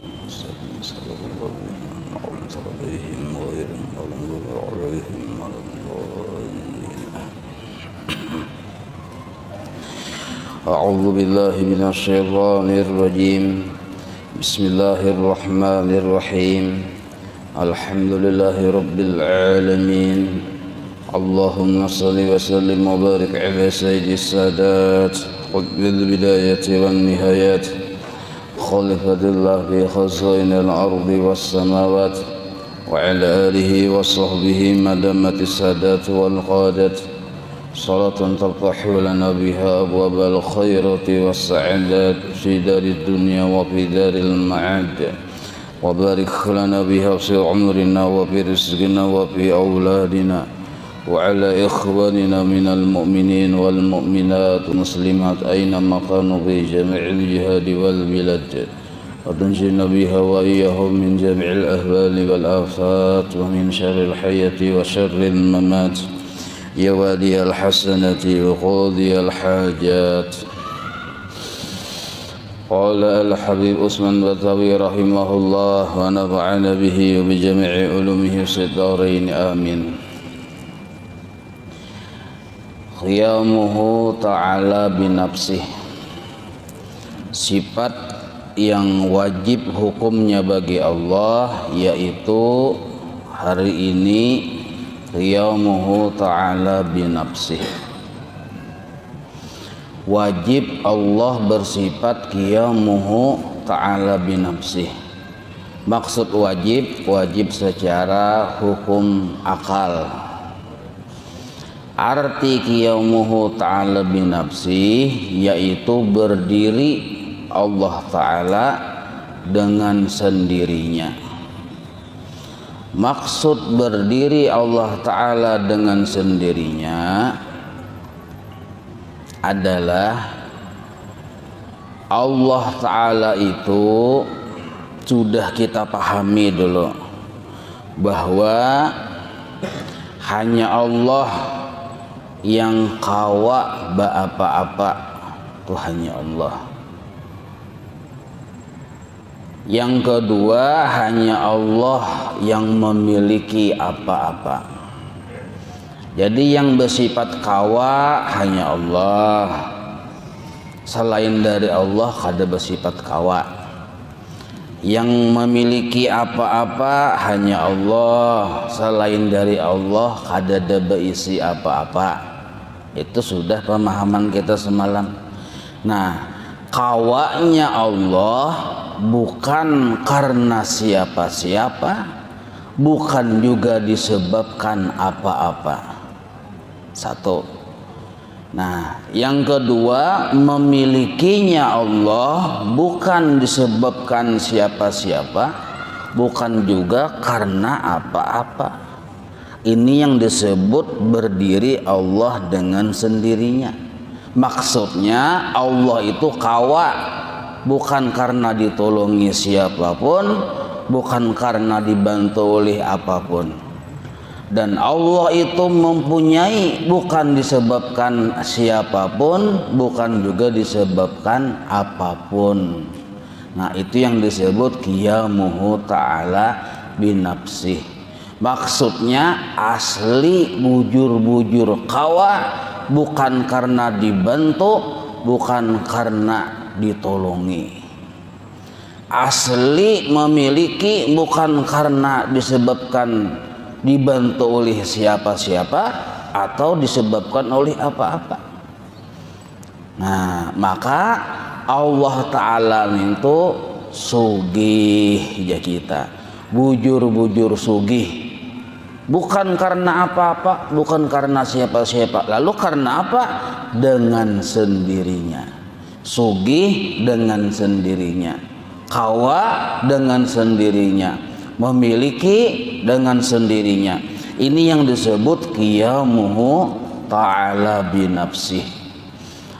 أعوذ بالله من الشيطان الرجيم. بسم الله الرحمن الرحيم. الحمد لله رب العالمين. اللهم صل وسلم وبارك على سيد السادات قطب البداية والنهايات خليفة الله في خزائن الأرض والسماوات وعلى آله وصحبه مدامة السادات والقادة صلاة تفتح لنا بها أبواب الخيرات والسعادات في دار الدنيا وفي دار المعاد وبارك لنا بها في عمرنا وفي رزقنا وفي أولادنا وعلى إخواننا من المؤمنين والمؤمنات والمسلمات أينما كانوا في جميع الجهاد والبلاد وتنجينا بها وإياهم من جميع الأهوال والآفات ومن شر الحياة وشر الممات يا والي الحسنة وقاضي الحاجات. قال الحبيب عثمان بطوي رحمه الله ونفعنا به وبجميع علومه في الدارين آمين. Qiyamuhu ta'ala binafsih, sifat yang wajib hukumnya bagi Allah, yaitu hari ini qiyamuhu ta'ala binafsih. Wajib Allah bersifat qiyamuhu ta'ala binafsih. Maksud wajib secara hukum akal. Arti qiyamuhu ta'ala binafsih yaitu berdiri Allah Ta'ala dengan sendirinya. Maksud berdiri Allah Ta'ala dengan sendirinya adalah Allah Ta'ala itu sudah kita pahami dulu bahwa hanya Allah yang kawa apa-apa, itu hanya Allah. Yang kedua, hanya Allah yang memiliki apa-apa. Jadi yang bersifat kawa hanya Allah. Selain dari Allah kada bersifat kawa. Yang memiliki apa-apa hanya Allah. Selain dari Allah kada ada berisi apa-apa. Itu sudah pemahaman kita semalam. Nah, kawanya Allah bukan karena siapa-siapa, bukan juga disebabkan apa-apa. Satu. Nah, yang kedua, memilikinya Allah bukan disebabkan siapa-siapa, bukan juga karena apa-apa. Ini yang disebut berdiri Allah dengan sendirinya. Maksudnya Allah itu kawa, bukan karena ditolongi siapapun, bukan karena dibantu oleh apapun. Dan Allah itu mempunyai bukan disebabkan siapapun, bukan juga disebabkan apapun. Nah, itu yang disebut qiyamuhu ta'ala binafsih. Maksudnya asli bujur-bujur kawa, bukan karena dibantu, bukan karena ditolongi. Asli memiliki bukan karena disebabkan dibantu oleh siapa-siapa atau disebabkan oleh apa-apa. Nah, maka Allah Ta'ala itu sugih ya kita, bujur-bujur sugih. Bukan karena apa-apa, bukan karena siapa-siapa. Lalu karena apa? Dengan sendirinya. Sugih dengan sendirinya. Kawa dengan sendirinya. Memiliki dengan sendirinya. Ini yang disebut qiyamuhu ta'ala binafsih.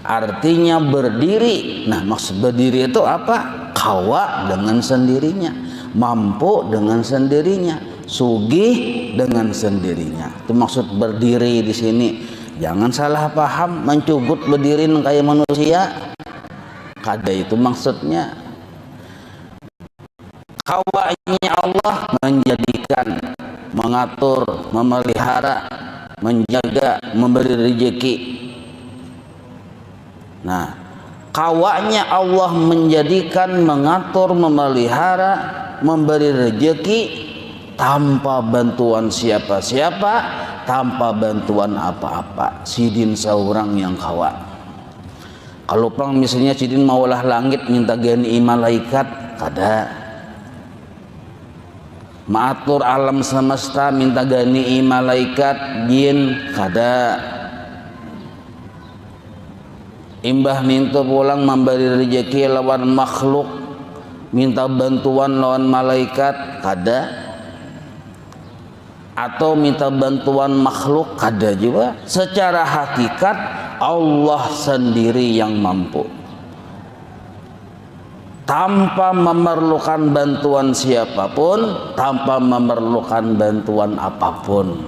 Artinya berdiri. Nah, maksud berdiri itu apa? Kawa dengan sendirinya. Mampu dengan sendirinya. Sugih dengan sendirinya. Itu maksud berdiri di sini. Jangan salah paham, mencugut berdiriin kayak manusia. Kada itu maksudnya. Kawanya Allah menjadikan, mengatur, memelihara, menjaga, memberi rezeki. Nah, kawanya Allah menjadikan, mengatur, memelihara, memberi rezeki tanpa bantuan siapa-siapa, tanpa bantuan apa-apa. Sidin seorang yang kawa. Kalau pang misalnya sidin maulah langit minta gani malaikat, kada. Maatur alam semesta minta gani malaikat, jin, kada. Imbah minta pulang memberi rezeki lawan makhluk, minta bantuan lawan malaikat, kada. Atau minta bantuan makhluk, kada juga. Secara hakikat Allah sendiri yang mampu, tanpa memerlukan bantuan siapapun, tanpa memerlukan bantuan apapun.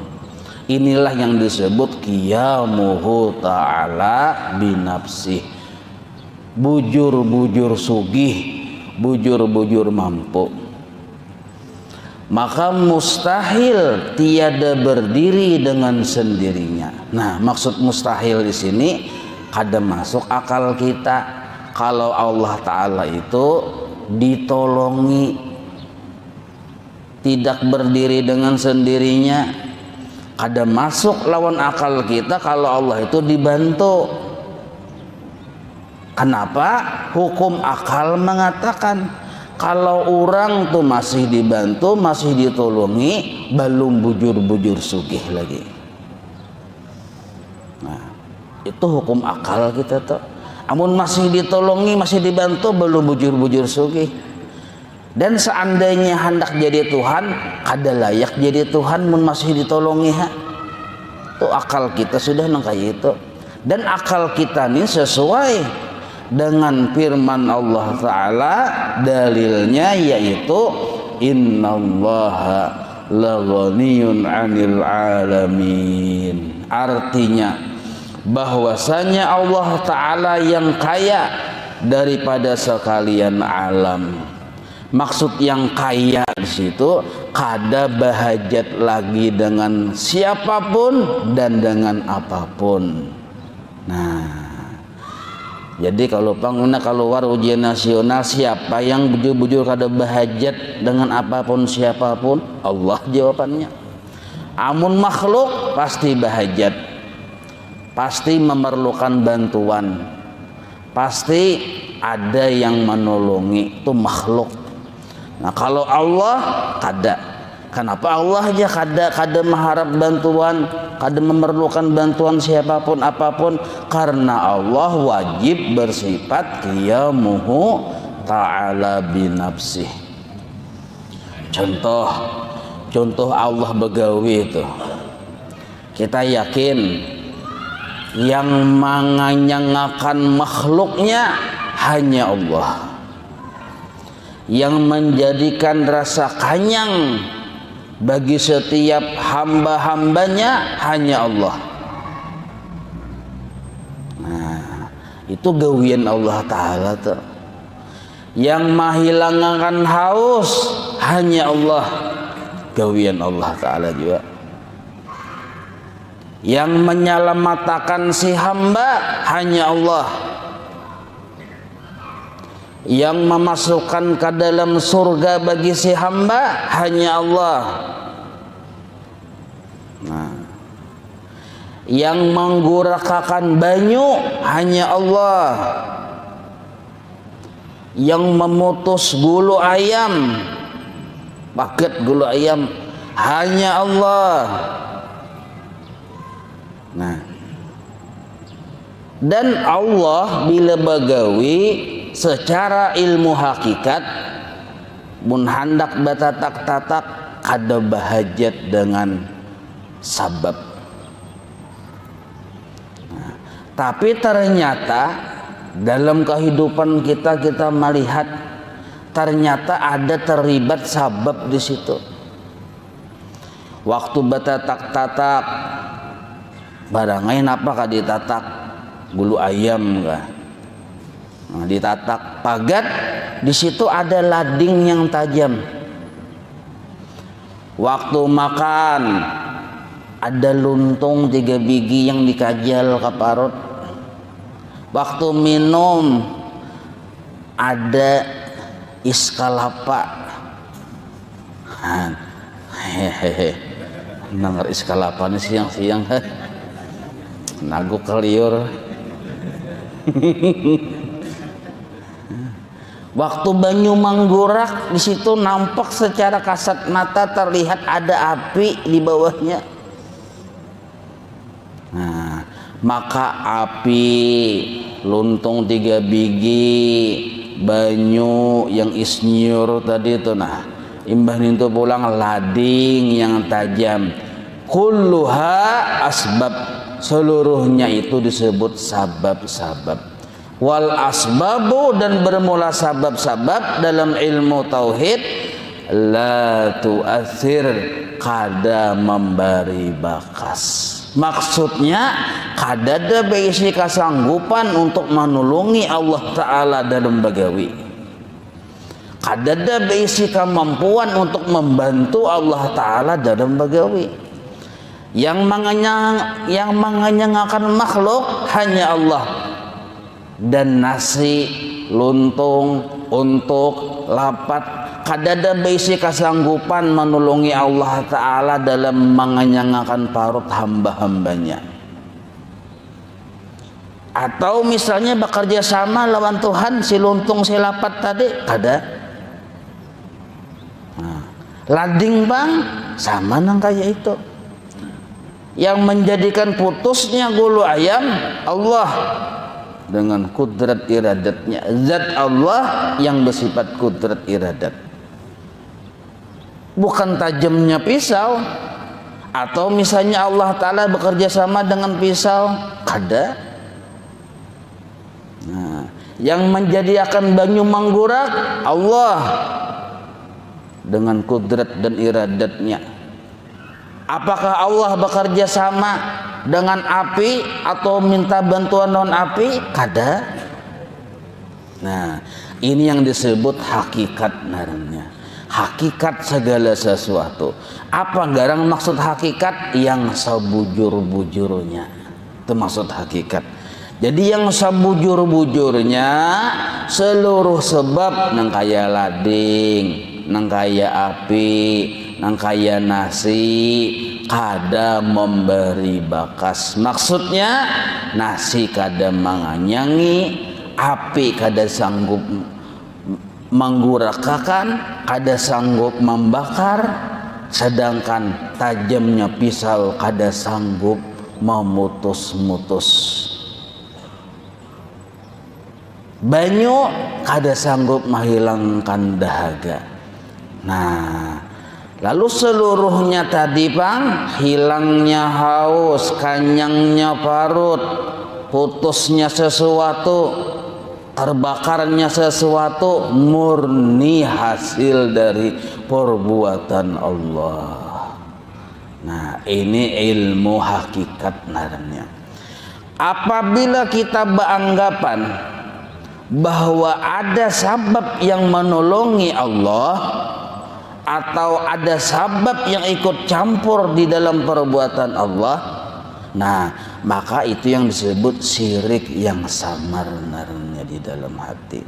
Inilah yang disebut qiyamuhu ta'ala binafsih. Bujur-bujur sugih, bujur-bujur mampu. Maka mustahil tiada berdiri dengan sendirinya. Nah, maksud mustahil di sini kada masuk akal kita. Kalau Allah Ta'ala itu ditolongi, tidak berdiri dengan sendirinya, kada masuk lawan akal kita kalau Allah itu dibantu. Kenapa? Hukum akal mengatakan kalau orang tuh masih dibantu, masih ditolongi, belum bujur-bujur sugih lagi. Nah, itu hukum akal kita tuh. Amun masih ditolongi, masih dibantu, belum bujur-bujur sugih. Dan seandainya hendak jadi Tuhan, kada layak jadi Tuhan mun masih ditolongi ha. Tuh akal kita sudah nang kayak itu. Dan akal kita nih sesuai dengan firman Allah Ta'ala, dalilnya yaitu innallaha laghaniyun 'anil 'alamin. Artinya bahwasanya Allah Ta'ala yang kaya daripada sekalian alam. Maksud yang kaya di situ kada bahajat lagi dengan siapapun dan dengan apapun. Nah, jadi kalau pengguna keluar ujian nasional, siapa yang bujur-bujur kada bahajat dengan apapun siapapun? Allah jawabannya. Amun makhluk pasti bahajat, pasti memerlukan bantuan, pasti ada yang menolongi, itu makhluk. Nah, kalau Allah kada. Kenapa Allah aja kada mengharap bantuan, kada memerlukan bantuan siapapun apapun? Karena Allah wajib bersifat qiyamuhu ta'ala binafsih. Contoh Allah begawi itu, kita yakin yang menganyangakan makhluknya hanya Allah, yang menjadikan rasa kanyang bagi setiap hamba-hambanya hanya Allah. Nah, itu gawian Allah Ta'ala tuh. Yang menghilangkan haus hanya Allah, gawian Allah Ta'ala juga. Yang menyelamatkan si hamba hanya Allah. Yang memasukkan ke dalam surga bagi si hamba hanya Allah. Nah, yang menggurakakan banyu hanya Allah. Yang memutus bulu ayam, paket bulu ayam hanya Allah. Nah, dan Allah bila bagawi secara ilmu hakikat mun hendak batatak-tatak kada bahajat dengan sabab. Nah, tapi ternyata dalam kehidupan kita melihat ternyata ada terlibat sabab di situ. Waktu batatak-tatak barangnya apa kah ditatak bulu ayam kah? Nah, ditatak pagat, di situ ada lading yang tajam. Waktu makan ada luntung 3 biji yang dikajal ke parut. Waktu minum ada is kelapa. Hehehe, denger is kelapa nih siang-siang. Nagu keliur. Waktu banyu manggurak, di situ nampak secara kasat mata terlihat ada api di bawahnya. Nah, maka api, luntung 3 biji, banyu yang isnyur tadi itu, nah imbah itu pulang lading yang tajam. Kulluha asbab, seluruhnya itu disebut sabab-sabab. Wal asbabu, dan bermula sabab-sabab dalam ilmu tauhid, la tu'athir, kada memberi bakas. Maksudnya kadada beisi kasanggupan untuk menolongi Allah Ta'ala dalam bagawi, kadada beisi kemampuan untuk membantu Allah Ta'ala dalam bagawi. Yang mengenyangkan makhluk hanya Allah, dan nasi, luntung, untuk, lapat, kadada beisi kasanggupan menolongi Allah Ta'ala dalam mengenyangkan parut hamba-hambanya. Atau misalnya bekerja sama lawan Tuhan, si luntung, si lapat tadi, kada. Nah, lading bang, sama nang kayak itu. Yang menjadikan putusnya gulu ayam Allah dengan kudrat iradatnya, zat Allah yang bersifat kudrat iradat, bukan tajamnya pisau. Atau misalnya Allah Ta'ala bekerja sama dengan pisau, kada. Nah, yang menjadikan banyu manggurak Allah dengan kudrat dan iradatnya. Apakah Allah bekerja sama dengan api atau minta bantuan non api? Kada. Nah, ini yang disebut hakikat namanya. Hakikat segala sesuatu. Apa garang maksud hakikat? Yang sebujur-bujurnya. Itu maksud hakikat. Jadi yang sebujur-bujurnya, seluruh sebab nang kaya lading, nang kaya api, nang kaya nasi, kada memberi bakas. Maksudnya nasi kada menganyangi, api kada sanggup menggurakakan, kada sanggup membakar, sedangkan tajamnya pisau kada sanggup memutus-mutus. Banyu kada sanggup menghilangkan dahaga. Nah, lalu seluruhnya tadi bang, hilangnya haus, kanyangnya parut, putusnya sesuatu, terbakarnya sesuatu, murni hasil dari perbuatan Allah. Nah, ini ilmu hakikat namanya. Apabila kita beranggapan bahwa ada sabab yang menolongi Allah, atau ada sabab yang ikut campur di dalam perbuatan Allah, nah maka itu yang disebut syirik yang samar narnya di dalam hati.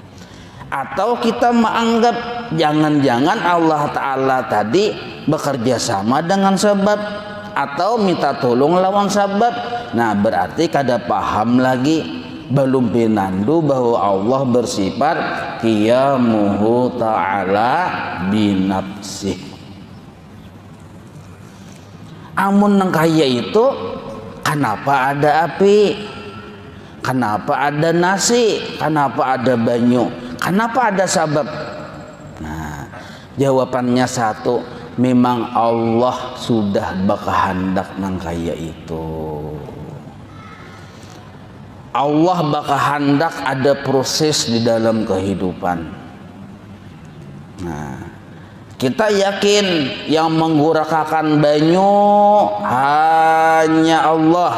Atau kita menganggap jangan-jangan Allah Ta'ala tadi bekerja sama dengan sebab atau minta tolong lawan sebab. Nah berarti kada paham lagi, belum pinandu bahwa Allah bersifat qiyamuhu ta'ala binafsih. Amun nang kaya itu, kenapa ada api, kenapa ada nasi, kenapa ada banyu, kenapa ada sabab? Nah jawabannya satu, memang Allah sudah berkehendak nang kaya itu. Allah berkehendak ada proses di dalam kehidupan. Nah, kita yakin yang menggurakakan banyu hanya Allah.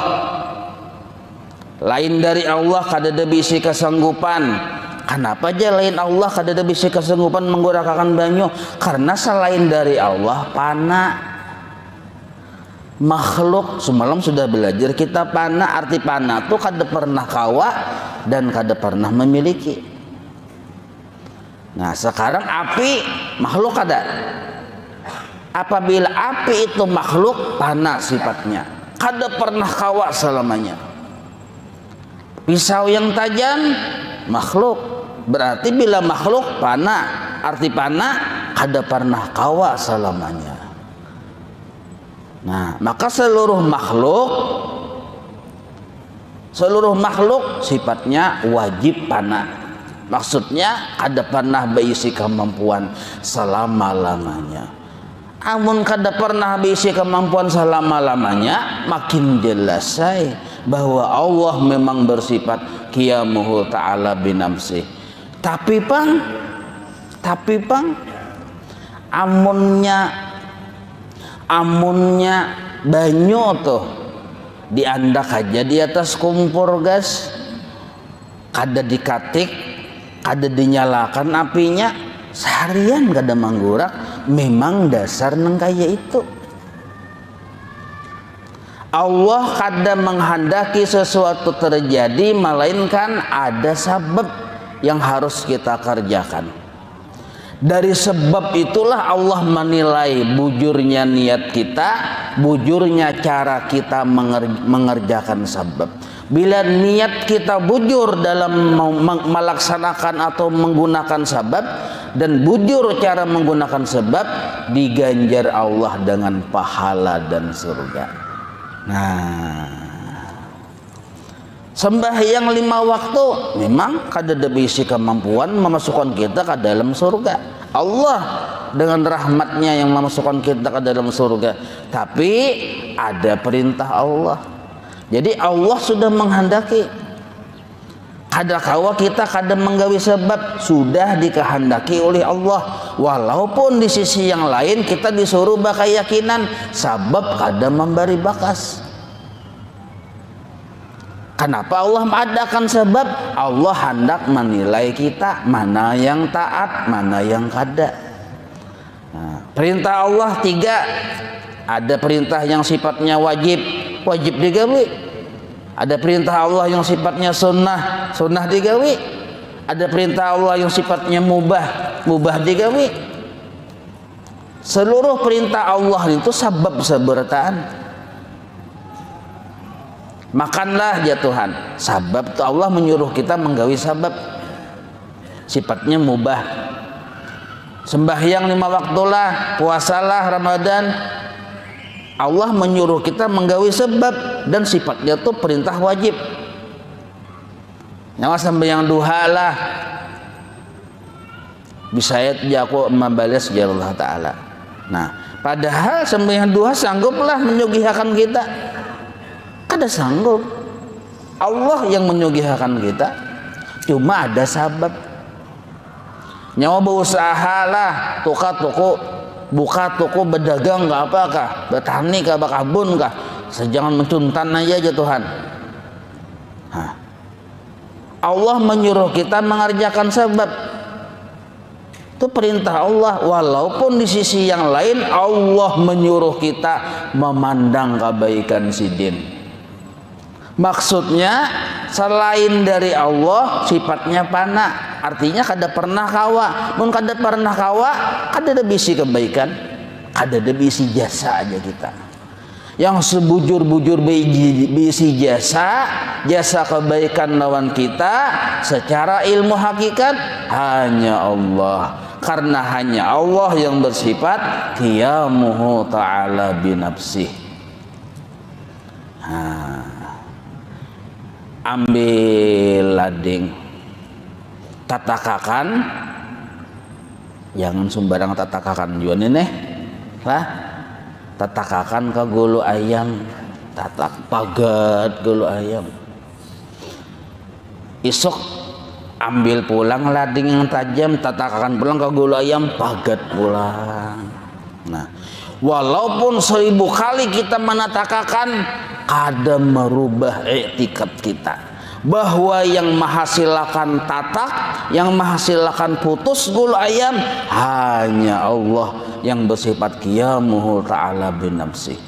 Lain dari Allah kada ada bisi kesanggupan. Kenapa aja lain Allah kada bisa kesanggupan menggunakan banyu? Karena selain dari Allah pana. Makhluk semalam sudah belajar kita pana, arti pana tuh kada pernah kawa dan kada pernah memiliki. Nah sekarang api makhluk kada. Apabila api itu makhluk, pana sifatnya, kada pernah kawa selamanya. Pisau yang tajam makhluk, berarti bila makhluk pana, arti pana kada pernah kawa selamanya. Nah maka seluruh makhluk sifatnya wajib pana. Maksudnya kada pernah berisi kemampuan selama-lamanya. Amun kada pernah berisi kemampuan selama-lamanya, makin jelas bahwa Allah memang bersifat qiyamuhu ta'ala binafsih. Tapi pang amunnya banyu tuh diandak aja di atas kompor gas, kada dikatik, kada dinyalakan apinya, seharian kada manggurak. Memang dasar nang kaya itu. Allah kada menghendaki sesuatu terjadi, melainkan ada sebab yang harus kita kerjakan. Dari sebab itulah Allah menilai bujurnya niat kita, bujurnya cara kita mengerjakan sebab. Bila niat kita bujur dalam melaksanakan atau menggunakan sebab, dan bujur cara menggunakan sebab, diganjar Allah dengan pahala dan surga. Nah, sembahyang 5 waktu memang kada ada bisi kemampuan memasukkan kita ke dalam surga. Allah dengan rahmatnya yang memasukkan kita ke dalam surga, tapi ada perintah Allah. Jadi Allah sudah menghendaki. Kada kawa kita kada menggawi sebab, sudah dikehendaki oleh Allah. Walaupun di sisi yang lain kita disuruh berkeyakinan sebab kada memberi bakas. Kenapa Allah mengadakan sebab? Allah hendak menilai kita mana yang taat, mana yang kada. Nah, perintah Allah 3. Ada perintah yang sifatnya wajib digawi. Ada perintah Allah yang sifatnya sunnah digawi. Ada perintah Allah yang sifatnya mubah digawi. Seluruh perintah Allah itu sebab sebertaan. Makanlah ya Tuhan, sebab itu Allah menyuruh kita menggawi sebab, sifatnya mubah. Sembahyang 5 waktulah, puasalah Ramadan, Allah menyuruh kita menggawi sebab dan sifatnya itu perintah wajib. Nyawa sembahyang duha lah, bisa ya aku membalas ya Allah Ta'ala. Nah padahal sembahyang duha sangguplah menyugihakan kita, kada sanggup. Allah yang menyugihakan kita, cuma ada sebab. Nyawa berusaha lah, buka toko berdagang kah apakah, bertani kah, berkebun kah, sejangan mencuntan aja Tuhan. Allah menyuruh kita mengerjakan sebab, itu perintah Allah. Walaupun di sisi yang lain Allah menyuruh kita memandang kebaikan sidin. Maksudnya selain dari Allah sifatnya pana, artinya kada pernah kawa. Mun kada pernah kawa, kada ada bisi kebaikan, kada ada bisi jasa aja kita. Yang sebujur-bujur bisi jasa kebaikan lawan kita secara ilmu hakikat hanya Allah. Karena hanya Allah yang bersifat qiyamuhu ta'ala binafsih. Ambil lading, tatakakan, jangan sembarang tatakakan juga nih lah. Tatakakan ke gulu ayam, tatak pagat gulu ayam. Isok ambil pulang lading yang tajam, tatakakan pulang ke gulu ayam, pagat pulang. Nah, walaupun 1000 kali kita menatakakan, kada merubah i'tikad kita. bahwa yang menghasilkan tatak, yang menghasilkan putus gul ayam hanya Allah yang bersifat qiyamuhu ta'ala bin nafsi.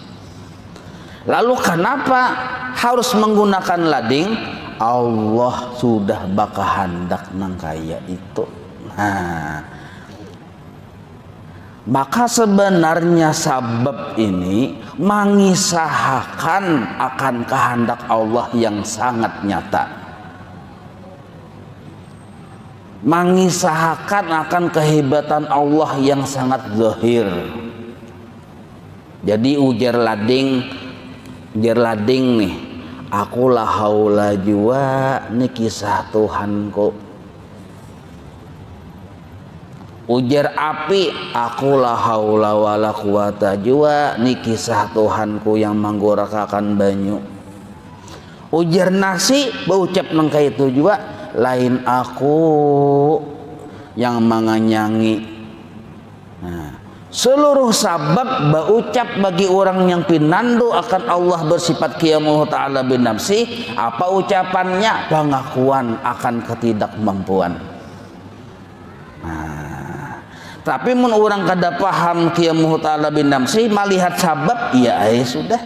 Lalu kenapa harus menggunakan lading? Allah sudah baka handak nang kaya itu. Maka sebenarnya sabab ini mengisahkan akan kehendak Allah yang sangat nyata, mengisahkan akan kehebatan Allah yang sangat zahir. Jadi ujar lading nih, aku la haula jua, ini kisah Tuhanku. Ujar api, aku la haula wala quwata jua, ini kisah Tuhanku yang menggorakakan banyu. Ujar nasi, berucap nengka itu juga, lain aku yang menganyangi. Nah, seluruh sabab berucap bagi orang yang pinandu akan Allah bersifat qiyamuhu ta'ala bin nafsi. Apa ucapannya? Pengakuan akan ketidakmampuan. Tapi mun orang kada paham qiyamuhu ta'ala bin nafsi, melihat sabab, ya sudah,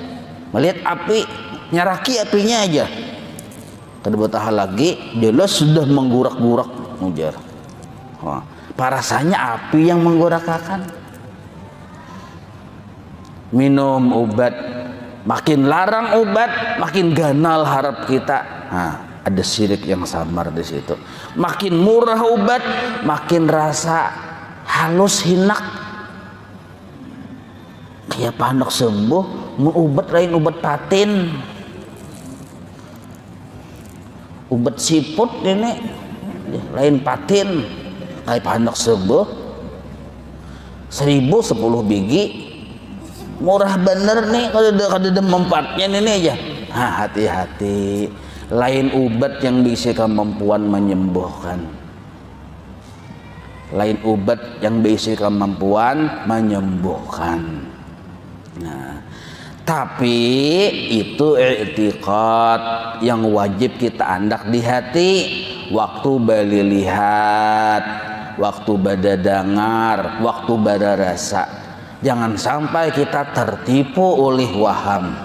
melihat api, nyaraki apinya aja, kada betah lagi, jelas sudah menggurak-gurak ujar. Parasanya api yang menggurakakan. Minum obat, makin larang obat, makin ganal harap kita. Ada syirik yang samar di situ. Makin murah obat, makin rasa halus hinak, kayak panak sembuh. Obat lain obat patin, obat siput ini lain patin, kayak panak sembuh. 1010 biji, murah bener nih. Kada mempatnya ini aja. Hati-hati, lain obat yang bisa kemampuan menyembuhkan, lain obat yang berisi kemampuan menyembuhkan. Nah, tapi itu i'tiqad yang wajib kita andak di hati waktu bali lihat, waktu bada dengar, waktu bada rasa. Jangan sampai kita tertipu oleh waham,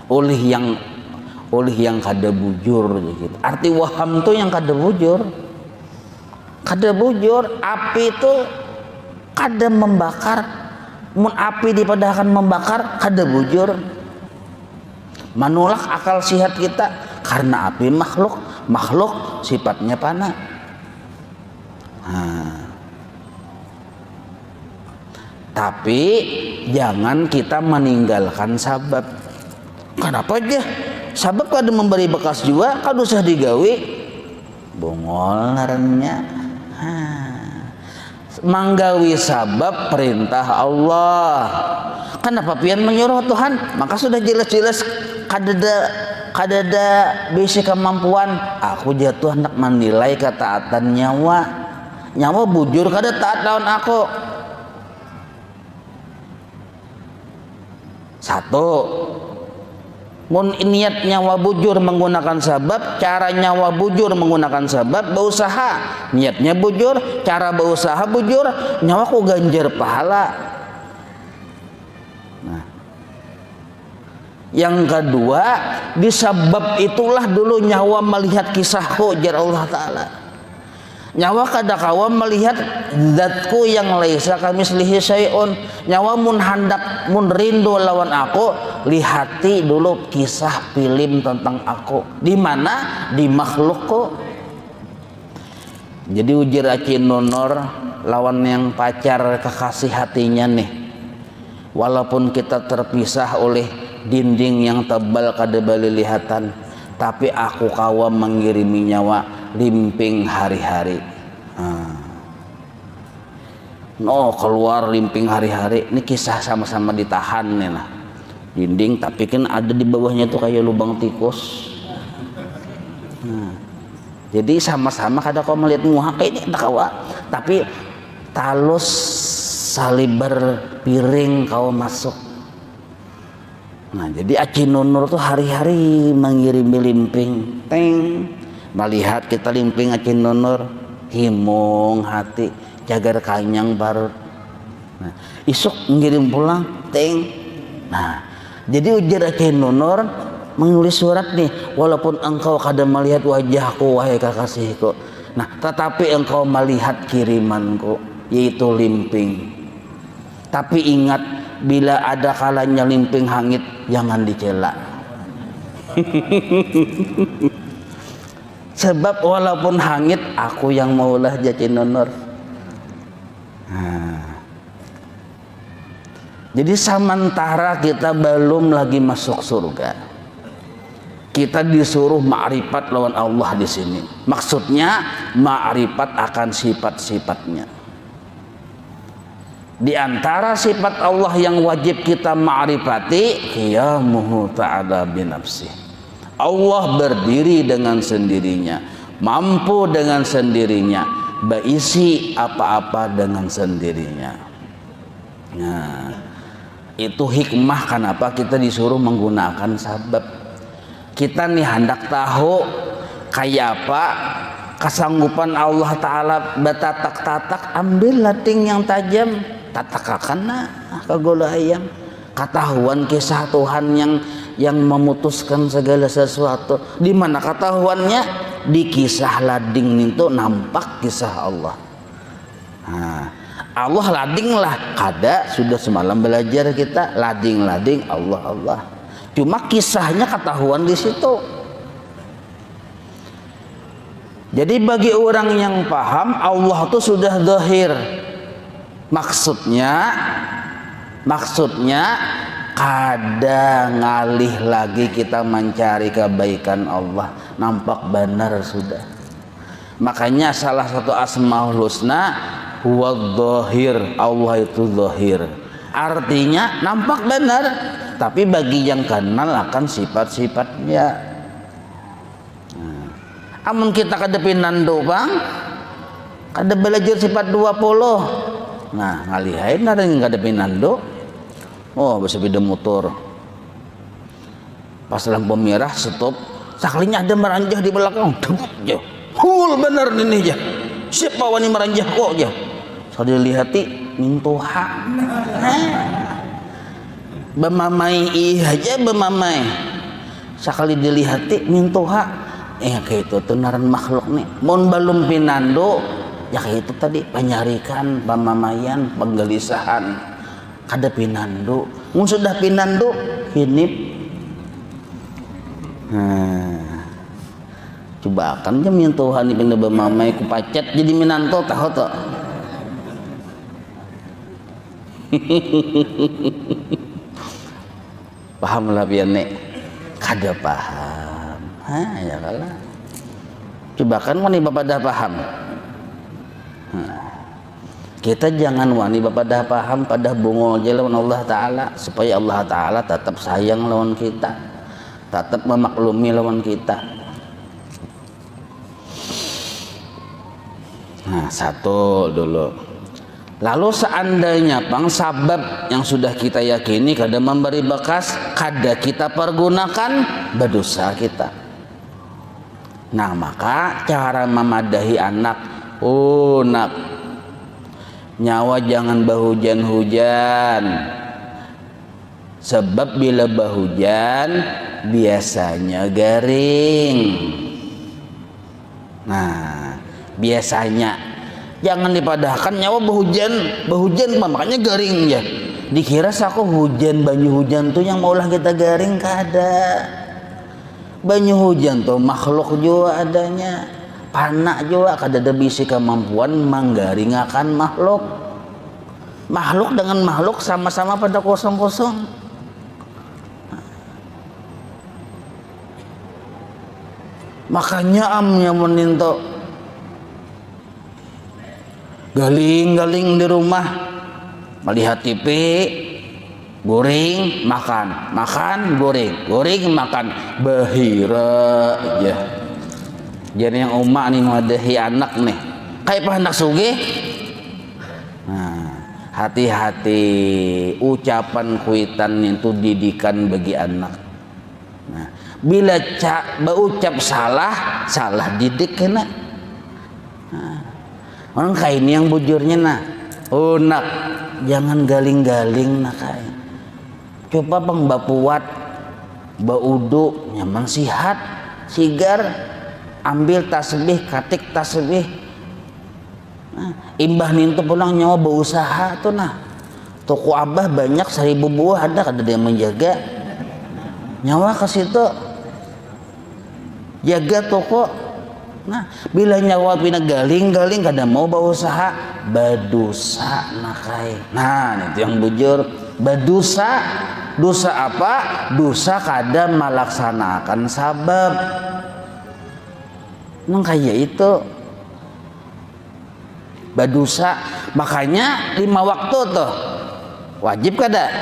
oleh yang kada bujur gitu. Arti waham tuh yang kada bujur. Kada bujur, api itu kada membakar. Mun api dipadahkan membakar, kada bujur. Menolak akal sihat kita, karena api makhluk sifatnya panah. Tapi jangan kita meninggalkan sabab. Kenapa aja? Sabab kada memberi bekas juga, kada usah digawi. Bongol narannya. Manggawi sabab perintah Allah. Kenapa pian menyuruh Tuhan? Maka sudah jelas-jelas kadada bisa kemampuan. Aku jatuh hendak menilai ketaatan nyawa bujur kada taat lawan aku. Satu, mun niat nyawa bujur menggunakan sabab, cara nyawa bujur menggunakan sabab, berusaha niatnya bujur, cara berusaha bujur, nyawa ku ganjar pahala. Nah, yang kedua, di sabab itulah dulu nyawa melihat kisahku, jar Allah Ta'ala. Nyawa kada kawa melihat zatku yang laisa kamislihi syai'un. Nyawa mun handak mun rindu lawan aku, lihati dulu kisah film tentang aku. Di mana? Di makhlukku. Jadi ujar Aci Nonor lawan yang pacar kekasih hatinya nih. Walaupun kita terpisah oleh dinding yang tebal kada bali lihatan, tapi aku kawa mengirimi nyawa limping hari-hari. No keluar limping hari-hari. Ini kisah sama-sama ditahan nih lah. Dinding tapi kan ada di bawahnya tuh kayak lubang tikus. Jadi sama-sama kada kau melihat muha kayak ini kawa, tapi talus saliber piring kau masuk. Nah, jadi Aci Nunur tuh hari-hari mengirimi limping, teng, melihat kita limping Aci Nunur, himung hati, jagar kanyang barut. Nah, isuk ngirim pulang, teng. Nah, jadi ujar Aci Nunur menulis surat nih, walaupun engkau kadang melihat wajahku wahai kekasihku, nah tetapi engkau melihat kirimanku yaitu limping. Tapi ingat, bila ada kalanya limping hangit, jangan dicela. Sebab walaupun hangit, aku yang maulah Aci Nunur. Nah, jadi sementara kita belum lagi masuk surga, kita disuruh ma'rifat lawan Allah di sini. Maksudnya ma'rifat akan sifat-sifatnya. Di antara sifat Allah yang wajib kita ma'rifati, qiyamuhu ta'ala binafsih. Allah berdiri dengan sendirinya, mampu dengan sendirinya, berisi apa-apa dengan sendirinya. Nah, itu hikmah kenapa kita disuruh menggunakan sabab. Kita nih hendak tahu kayak apa kesanggupan Allah Ta'ala betatak-tatak, ambil lading yang tajam, tatakakan kagolo ayam. Ketahuan kisah Tuhan yang memutuskan segala sesuatu. Di mana ketahuannya? Di kisah lading itu nampak kisah Allah. Nah, Allah lading lah, kada sudah semalam belajar kita lading Allah. Cuma kisahnya ketahuan di situ. Jadi bagi orang yang paham Allah itu sudah zahir. Maksudnya kada ngalih lagi kita mencari kebaikan Allah, nampak benar sudah. Makanya salah satu asmaul husna huwa dzahir, Allah itu zahir. Artinya nampak benar, tapi bagi yang kenal akan sifat-sifatnya. Amun kita kadepin nando bang, kada belajar sifat 20. Nah, ngalihain ada yang kadepin nando. Oh, bersepeda motor. Pas lampu merah stop, saklinya ada meranjah di belakang. Ya, hul bener ini ya. Siapa wani meranjah kok ya? Saya dilihati mintuha. Bemamai aja bemamai. Sekali dilihati mintuha. Kayak itu tuh naran makhluk nih. Mun belum pinando, ya kayak itu tadi penyarikan, pemamaian, penggelisahan. Kada pinando. Mun sudah pinando, hinip. Coba akan jam yang Tuhan ini pindah bemamai ku pacet jadi minanto tahu tak? Paham lah biar nek kada paham. Ya kalah. Coba kan wani bapak dah paham. Kita jangan wani bapak dah paham pada bungol aja lawan Allah Ta'ala, supaya Allah Ta'ala tetap sayang lawan kita, tetap memaklumi lawan kita. Nah, satu dulu. Lalu seandainya pang sabab yang sudah kita yakini kada memberi bekas, kada kita pergunakan, berdosa kita. Nah, maka cara memadahi anak, nak, nyawa jangan bahujan-hujan. Sebab bila bahujan biasanya garing. Nah, biasanya jangan dipadahkan nyawa bahujan makanya garing ya. Dikira saku hujan, banyu hujan tuh yang maulah kita garing, kada. Banyu hujan tuh makhluk juga adanya, panak juga kada ada bisi kemampuan menggaringakan makhluk. Makhluk dengan makhluk sama-sama pada kosong-kosong. Makanya amnya meninto galing-galing di rumah, melihat TV, goreng, makan, goreng, makan, bahira aja. Jadi yang umak nih madahi anak nih, kayak apa anak sugih? Nah, hati-hati ucapan kuitan itu didikan bagi anak. Nah, bila berucap salah didik kena. Nah, orang kayak ini yang bujurnya nak, oh nak jangan galing-galing nak kayak. Coba bang bapuat, baudu nyaman sihat, sigar, ambil tasbih, katik tasbih. Nah, imbah nintu pulang nyawa berusaha tuh nah. Toko abah banyak 1000 buah ada dia menjaga. Nyawa ke situ. Jaga toko. Nah, bila nyawa pina galing-galing kada mau berusaha, badosa nakai. Nah, itu yang bujur, badosa. Dosa apa? Dosa kada melaksanakan sabab. Nang kayak itu badosa. Makanya 5 waktu tuh wajib kada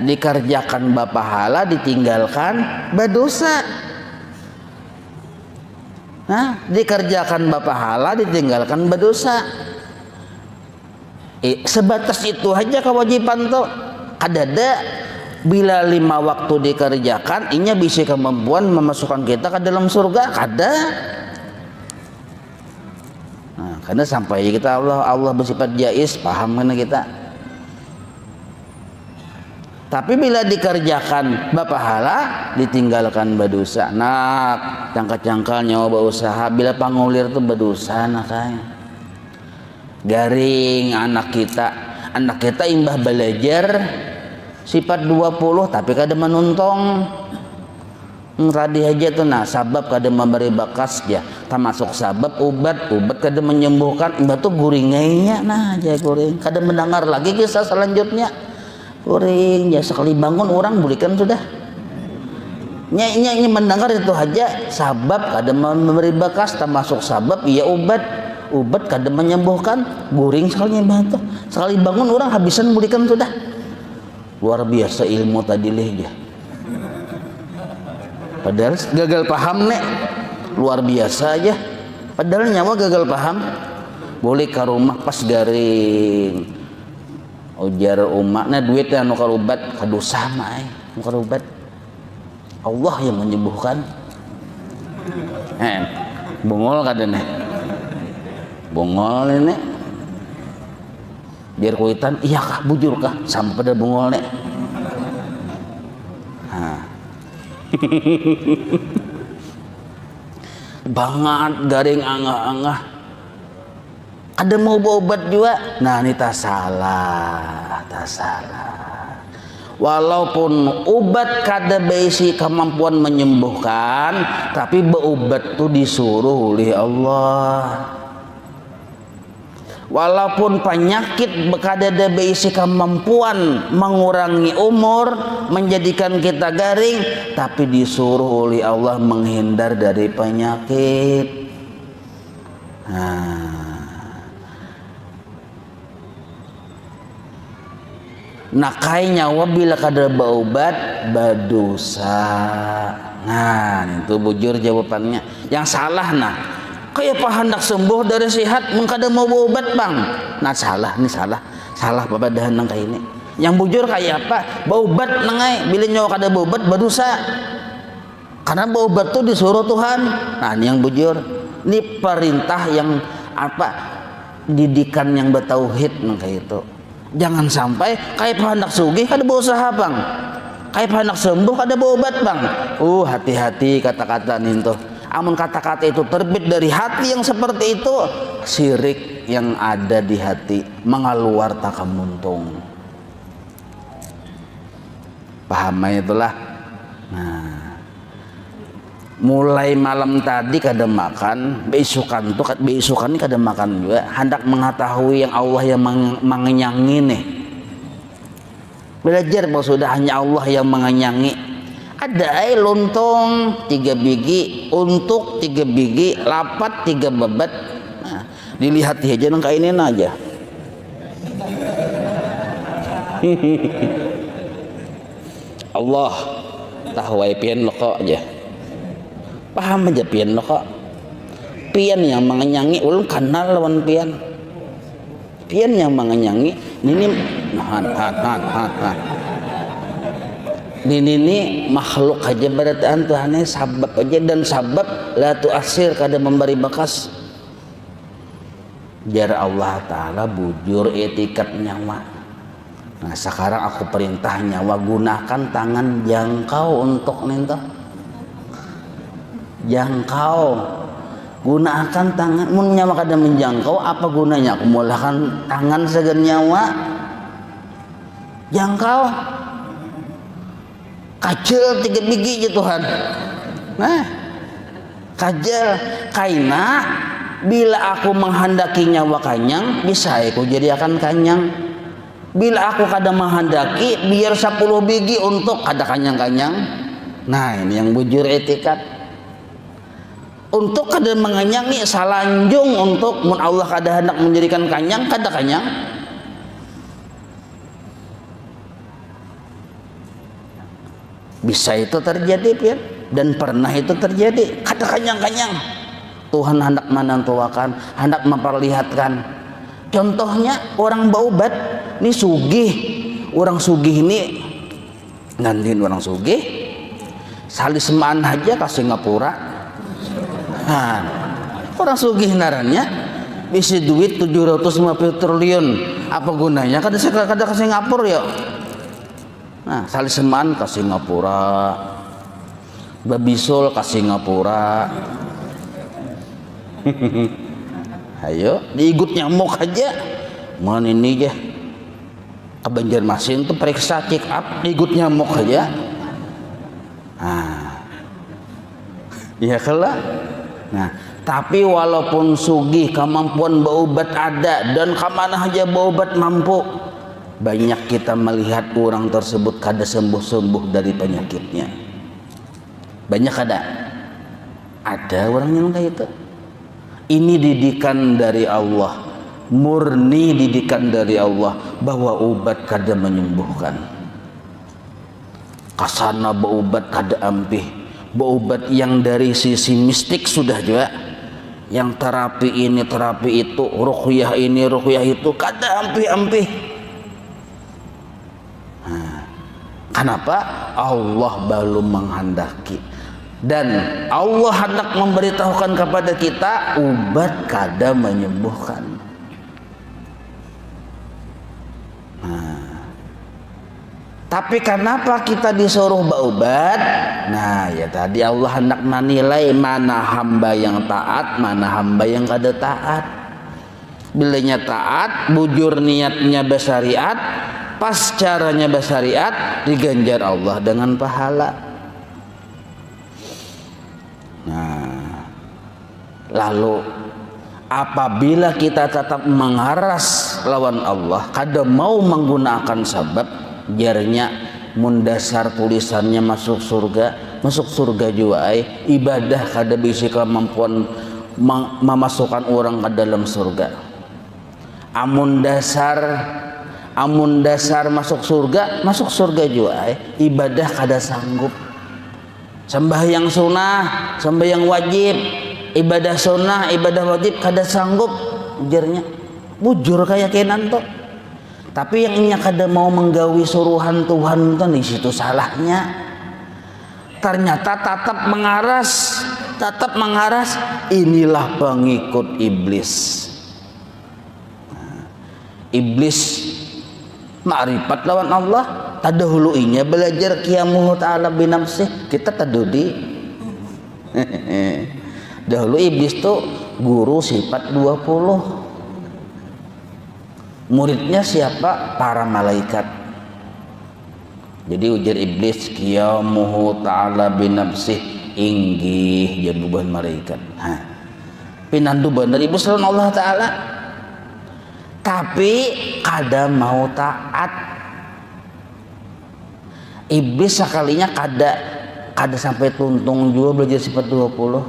dikerjakan bapahala, ditinggalkan badosa. Nah, dikerjakan bapahala, ditinggalkan badosa. Sebatas itu aja kewajiban tuh. Kadada bila 5 waktu dikerjakan, inya bisa kemampuan memasukkan kita ke dalam surga, kada. Nah, karena sampai kita Allah bersifat jais, paham kan kita. Tapi bila dikerjakan bapahala, ditinggalkan badosa. Nah, cangkal-cangkal nyawa berusaha, bila pangulir itu badosa nah kayak. Garing anak kita imbah belajar sifat 20 tapi kada menuntong. Radi aja tuh nah, sabab kada memberi bakas ya, termasuk sabab obat kada menyembuhkan, imbah tuh guringainya nah aja guring, kada mendengar lagi kisah selanjutnya. Guring ya sekali bangun orang berikan sudah. Nya mendengar itu aja, sabab kada memberi bakas, termasuk sabab iya obat kada menyembuhkan, guring sekali batu. Sekali bangun orang habisan berikan sudah. Luar biasa ilmu tadi leh. Padahal gagal paham nek, luar biasa aja. Padahal nyawa gagal paham. Boleh ke rumah pas garing. Ujar umaknya duitnya anu karubat kadosa mah anu karubat. Allah yang menyembuhkan. Bongol kadene. Bongol ini. Biar kuitan, iya kah bujur kah sampai pada bongol nek. Banget garing angah-angah. Ada mau berobat juga. Nah, ini tak salah. Walaupun obat kada berisi kemampuan menyembuhkan, tapi berobat tuh disuruh oleh Allah. Walaupun penyakit kada ada berisi kemampuan mengurangi umur, menjadikan kita garing, tapi disuruh oleh Allah menghindar dari penyakit. Nakai nyawa bila kada berobat badosa. Nah, itu bujur jawabannya. Yang salah nah. Kayak apa hendak sembuh dari sehat mengkada mau berobat bang. Nah salah, ini salah pabadahan nang kayak ini. Yang bujur kayak apa? Berobat nengai, bila nyawa kada berobat berdosa. Karena berobat tuh disuruh Tuhan. Nah ini yang bujur. Ini perintah yang apa? Didikan yang bertauhid nang kayak itu. Jangan sampai kayak apa hendak sugih kada berusaha bang. Kayak apa hendak sembuh kada berobat bang. Hati-hati kata-kata ninto. Amun kata-kata itu terbit dari hati yang seperti itu, syirik yang ada di hati mengaluar takamuntung. Pahamnya itulah. Nah, mulai malam tadi kada makan, beisukan ini kada makan juga. Hendak mengetahui yang Allah yang mengenyangi nih. Belajar bahwa sudah hanya Allah yang mengenyangi. Ada lontong 3 biji, untuk 3 biji, lapat 3 bebat. Nah, dilihat aja nang kainin aja. Allah tahu pian loko aja. Paham aja pian loko. Pian yang mengenyangi ulun kenal lawan pian. Pian yang mengenyangi ini Ini makhluk aja barataan Tuhannya sabab aja, dan sabab la tu'asir kada memberi bekas. Jar Allah Ta'ala bujur etikat nyawa. Nah sekarang aku perintah nyawa, gunakan tangan jangkau untuk nentah. Jangkau, gunakan tangan. Mun nyawa kada menjangkau, apa gunanya aku mulakan tangan segan nyawa? Jangkau. Kacil 3 biji ya Tuhan. Nah, kajal kaina bila aku menghendaki nyawa kanyang, bisa aku jadi akan kanyang. Bila aku kada menghendaki, biar 10 biji untuk kada kanyang-kanyang. Nah, ini yang bujur etikat. Untuk kada menganyangi salanjung untuk mun Allah kada hendak menjadikan kanyang, kada kanyang. Bisa itu terjadi ya, dan pernah itu terjadi. Kada kanyang-kanyang. Tuhan hendak menentuakan, hendak memperlihatkan. Contohnya orang baubat, ini sugih. Orang sugih ini ngantin orang sugih. Salismaan aja ke Singapura. Nah, orang sugih narannya isi duit 750 triliun. Apa gunanya? Kada ke Singapura ya. Nah, saliseman ke Singapura, babisul ke Singapura. Ayo, diigut nyamuk aja. Man ini aja. Ke Banjarmasin tuh periksa check up, diigut nyamuk aja. Nah, iya kalah. Nah, tapi walaupun sugih kemampuan berobat ada dan kemana aja berobat mampu, banyak kita melihat orang tersebut kada sembuh-sembuh dari penyakitnya. Banyak ada orang yang kayak itu. Ini didikan dari Allah, murni didikan dari Allah bahwa obat kada menyembuhkan. Kasana berobat kada ampih, berobat yang dari sisi mistik sudah juga, yang terapi ini terapi itu, ruqyah ini ruqyah itu, kada ampih-ampih. Kenapa? Allah belum menghendaki, dan Allah hendak memberitahukan kepada kita obat kada menyembuhkan. Tapi kenapa kita disuruh berobat? Nah ya tadi Allah hendak menilai mana hamba yang taat, mana hamba yang kada taat. Bilanya taat, bujur niatnya bersyariat, pas caranya bersyariat, diganjar Allah dengan pahala. Nah, lalu apabila kita tetap mengaras lawan Allah, kada mau menggunakan sebab, jarnya mundasar tulisannya masuk surga juga ibadah kada bisa kemampuan memasukkan orang ke dalam surga. Amun dasar masuk surga juga ibadah kada sanggup. Sembahyang sunnah, sembahyang wajib, ibadah sunnah, ibadah wajib kada sanggup ujarnya. Bujur keyakinan tuh. Tapi yang inya kada mau menggawi suruhan Tuhan tuh di situ salahnya. Ternyata tetap mengaras, inilah pengikut iblis. Iblis ma'rifat lawan Allah, tadahuluinya belajar qiyamuhu ta'ala binafsih, kita tadudi. Dahulu iblis tuh guru sifat 20. Muridnya siapa? Para malaikat. Jadi ujar iblis qiyamuhu ta'ala binafsih, inggih jadi bukan malaikat. Pinandu bener iblis lawan Allah Ta'ala. Tapi kada mau taat. Iblis sekalinya kada sampai tuntung juga belajar sifat 20.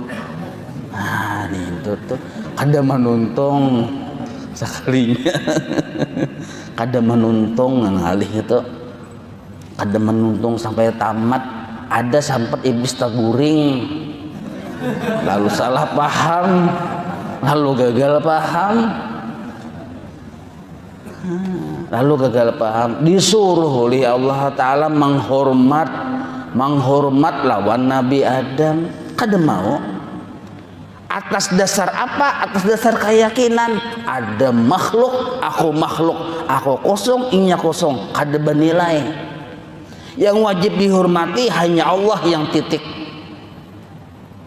Nah, itu tuh kada menuntung sekalinya. Kada menuntung ngalih itu. Kada menuntung sampai tamat. Ada sempat iblis terguring. Lalu salah paham, lalu gagal paham. Lalu gagal paham, disuruh oleh Allah Ta'ala menghormat lawan Nabi Adam. Kada mau. Atas dasar apa? Atas dasar keyakinan ada makhluk, aku kosong, inya kosong, kada bernilai. Yang wajib dihormati hanya Allah yang titik.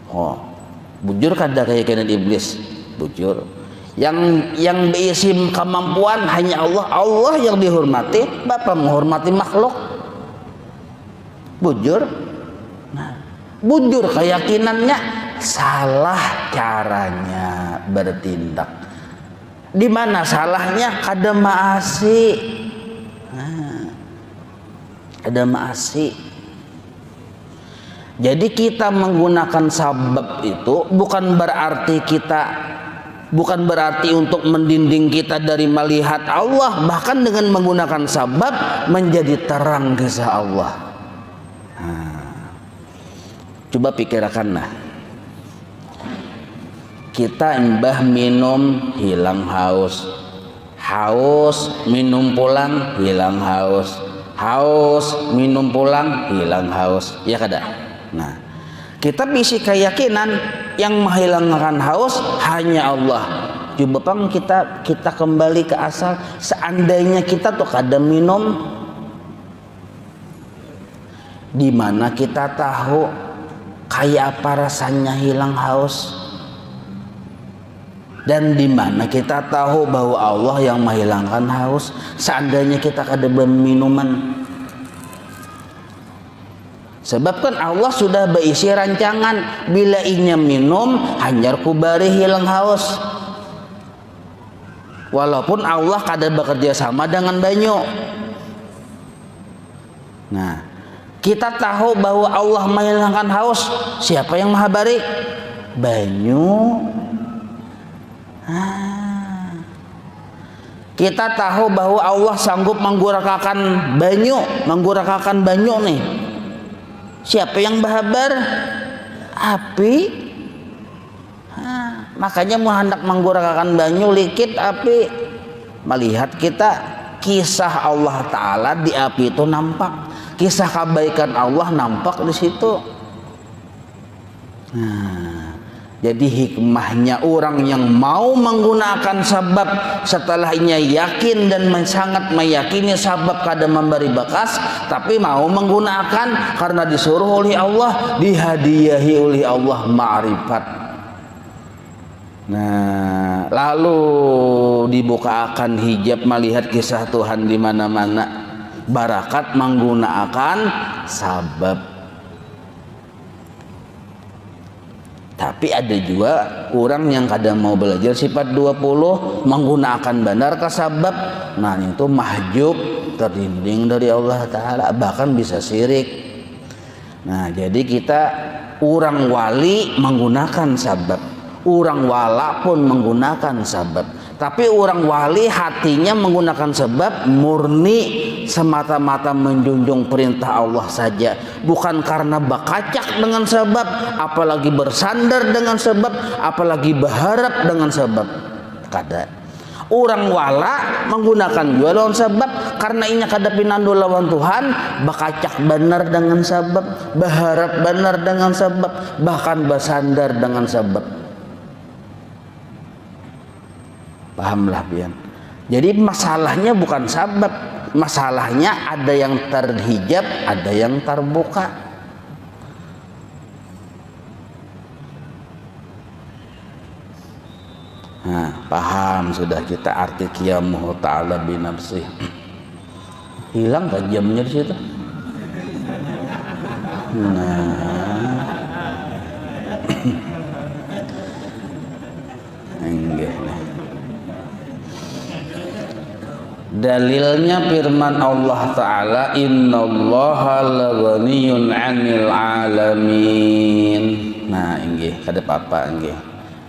Oh, bujur kada keyakinan iblis, bujur. Yang berisi kemampuan hanya Allah yang dihormati. Bapak menghormati makhluk, bujur. Nah, bujur keyakinannya, salah caranya bertindak. Di mana salahnya? Kada maasi. Ada maasi. Jadi kita menggunakan sabab itu bukan berarti untuk mendinding kita dari melihat Allah, bahkan dengan menggunakan sabab menjadi terang kisah Allah. Coba pikirkan lah, kita embah minum hilang haus, minum pulang hilang haus minum pulang hilang haus, ya kada? Nah, kita bisi keyakinan yang menghilangkan haus hanya Allah. Coba pang kita kembali ke asal. Seandainya kita tuh kada minum, di mana kita tahu kayak apa rasanya hilang haus, dan di mana kita tahu bahwa Allah yang menghilangkan haus. Seandainya kita kada berminuman, sebab kan Allah sudah berisi rancangan, bila inya minum hanyar kubari hilang haus. Walaupun Allah kada bekerja sama dengan banyu. Nah, kita tahu bahwa Allah menghilangkan haus. Siapa yang maha bari? Banyu. Kita tahu bahwa Allah sanggup menggurakakan banyu nih. Siapa yang bahabar? Api. Makanya mau hendak menggurakakan banyu likit api. Melihat kita kisah Allah Ta'ala di api itu nampak, kisah kebaikan Allah nampak di situ. Jadi hikmahnya orang yang mau menggunakan sabab setelahnya yakin dan sangat meyakini sabab kada memberi bekas, tapi mau menggunakan karena disuruh oleh Allah, dihadiahi oleh Allah ma'rifat. Nah, lalu dibukakan hijab melihat kisah Tuhan di mana-mana. Barakat menggunakan sabab. Tapi ada juga orang yang kadang mau belajar sifat 20 menggunakan benar ke sabab. Nah, itu mahjub, terlindung dari Allah Ta'ala, bahkan bisa syirik. Nah, jadi kita orang wali menggunakan sabab, orang wala pun menggunakan sabab. Tapi orang wali hatinya menggunakan sebab murni semata-mata menjunjung perintah Allah saja, bukan karena bakacak dengan sebab, apalagi bersandar dengan sebab, apalagi berharap dengan sebab. Kada. Orang wala menggunakan juga lawan sebab karena inya kada pinandu lawan Tuhan, bakacak benar dengan sebab, berharap benar dengan sebab, bahkan bersandar dengan sebab. Pahamlah pian. Jadi masalahnya bukan sabab, masalahnya ada yang terhijab, ada yang terbuka. Nah, paham sudah kita arti qiyamuhu ta'ala binafsih. Hilang kan jamnya di situ? Nah, enggak. Dalilnya firman Allah Ta'ala, innallaha laghaniyun 'anil 'alamin. Nah, inggih kada apa-apa inggih.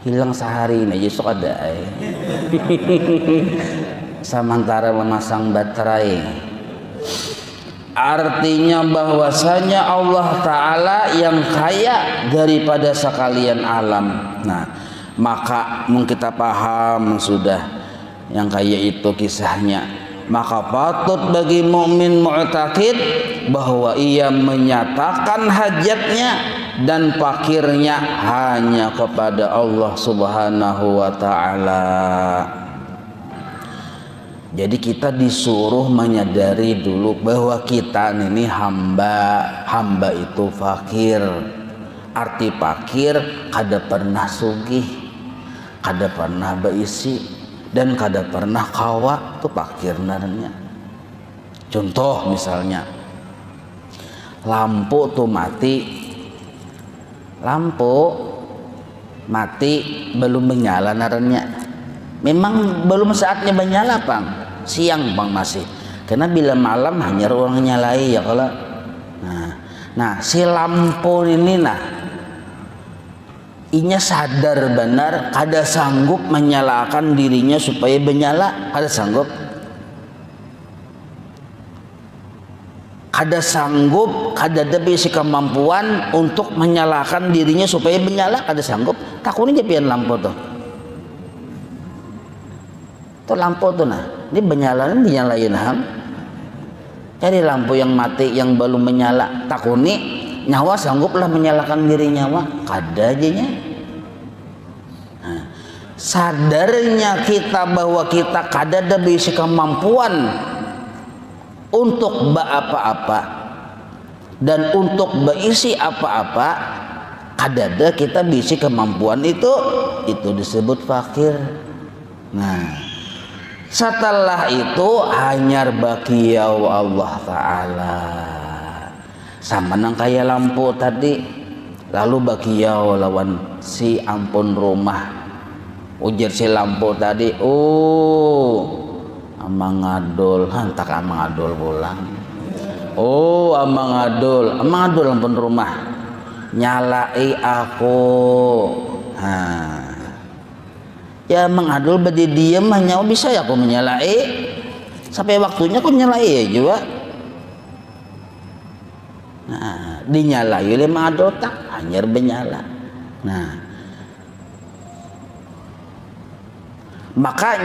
Hilang sehari ini besok ada. Sementara memasang baterai. Artinya bahwasanya Allah Ta'ala yang kaya daripada sekalian alam. Nah, maka mungkin kita paham sudah yang kayak itu kisahnya. Maka patut bagi mukmin mu'taqid bahwa ia menyatakan hajatnya dan fakirnya hanya kepada Allah Subhanahu wa taala. Jadi kita disuruh menyadari dulu bahwa kita ini hamba itu fakir. Arti fakir kada pernah sugih, kada pernah beisi, dan kada pernah kawa tuh fakir narnya. Contoh misalnya lampu tuh mati belum menyala narnya. Memang belum saatnya menyala bang, siang bang masih, karena bila malam hanya ruang nyalai ya kalau nah si lampu ini inya sadar benar kada sanggup menyalakan dirinya supaya menyala, kada sanggup, kada ada bisi kemampuan untuk menyalakan dirinya supaya menyala, kada sanggup. Takutnya pian lampu tuh lampu tuh ini dinyalain ham. Cari lampu yang mati yang belum menyala, takuni nyawa sangguplah menyalakan diri nyawa, kada aja. Sadarnya kita bahwa kita kada ada bisi kemampuan untuk apa-apa dan untuk berisi apa-apa, kada ada kita bisi kemampuan itu disebut fakir. Setelah itu hanyar baki ya Allah Ta'ala sama nang kaya lampu tadi, lalu baki ya lawan si ampun rumah ujar si lampu tadi, amang adul, hantak amang adul pulang. Amang adul ampun rumah nyalai aku. Ya mengadul badi diem hanya bisa ya aku menyalai sampai waktunya aku nyalai ya juga. Dinyalai oleh mengadul tak hanyar benyala. Maka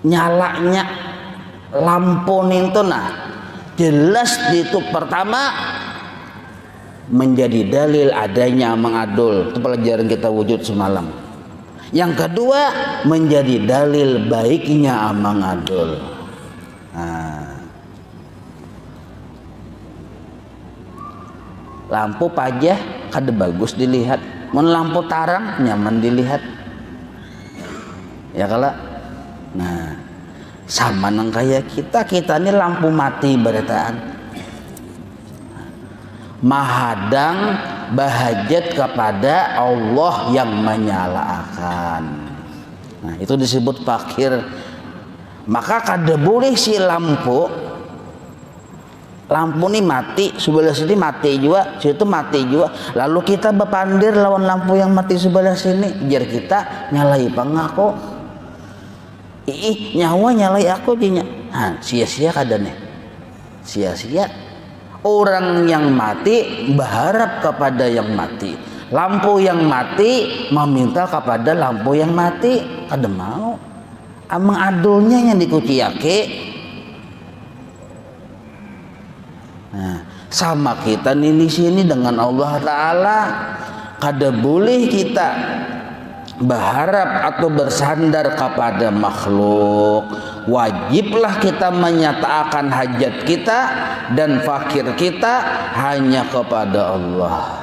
nyalanya lampu itu jelas itu pertama menjadi dalil adanya mengadul, itu pelajaran kita wujud semalam. Yang kedua menjadi dalil baiknya mengadul. Lampu pajah kada bagus dilihat, mun lampu tarang nyaman dilihat ya kalau. Sama nang kayak kita ini lampu mati berataan mahadang bahajat kepada Allah yang menyalakan. Itu disebut fakir. Maka kada boleh si lampu ini mati, sebelah sini mati juga, situ mati juga, lalu kita berpandir lawan lampu yang mati sebelah sini biar kita nyalai pangako. Nyawa nyalai aku dinya. Sia-sia kadane. Sia-sia. Orang yang mati berharap kepada yang mati, lampu yang mati meminta kepada lampu yang mati, kada mau. Amang adulnya yang dikuciake. Sama kita di sini dengan Allah Ta'ala, kada boleh kita berharap atau bersandar kepada makhluk. Wajiblah kita menyatakan hajat kita dan fakir kita hanya kepada Allah.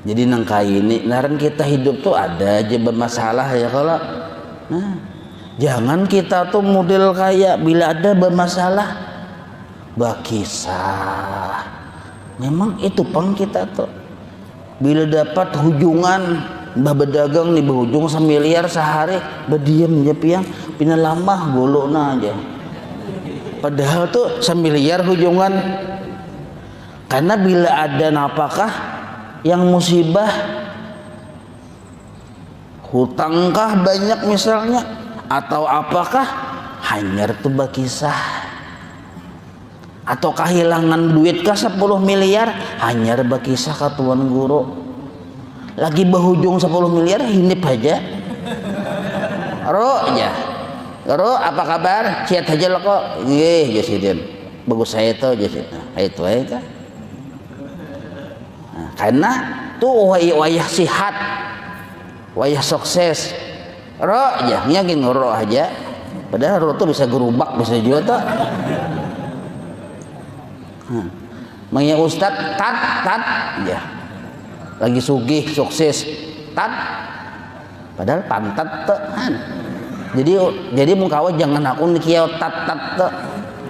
Jadi nangka ini naran kita hidup tuh ada aja bermasalah ya kalau. Jangan kita tuh model kayak bila ada bermasalah berkisah. Memang itu pang kita tuh bila dapat hujungan berdagang nih berhujung semiliar sehari berdiam aja piang pina lama golokna aja, padahal tuh semiliar hujungan. Karena bila ada napakah yang musibah, hutangkah banyak misalnya atau apakah hanyar tuh berkisah, atau kehilangan duit kah 10 miliar hanyar berkisah ke tuan guru lagi berhujung 10 miliar hinip aja Ro aja. Ro apa kabar? Siat aja lo kok. Nggih, Jasidin. Bagus saya tuh Jasidin. Itu aja kan. Nah, karena tuh wayah sihat, wayah sukses. Ro aja, yakin ro aja. Padahal ro tuh bisa gerubak, bisa juga tuh. Mangnya Ustad tat ya. Lagi sugih sukses tat. Padahal pantat tuh. Jadi mukawa jangan aku nikiau tat tuh.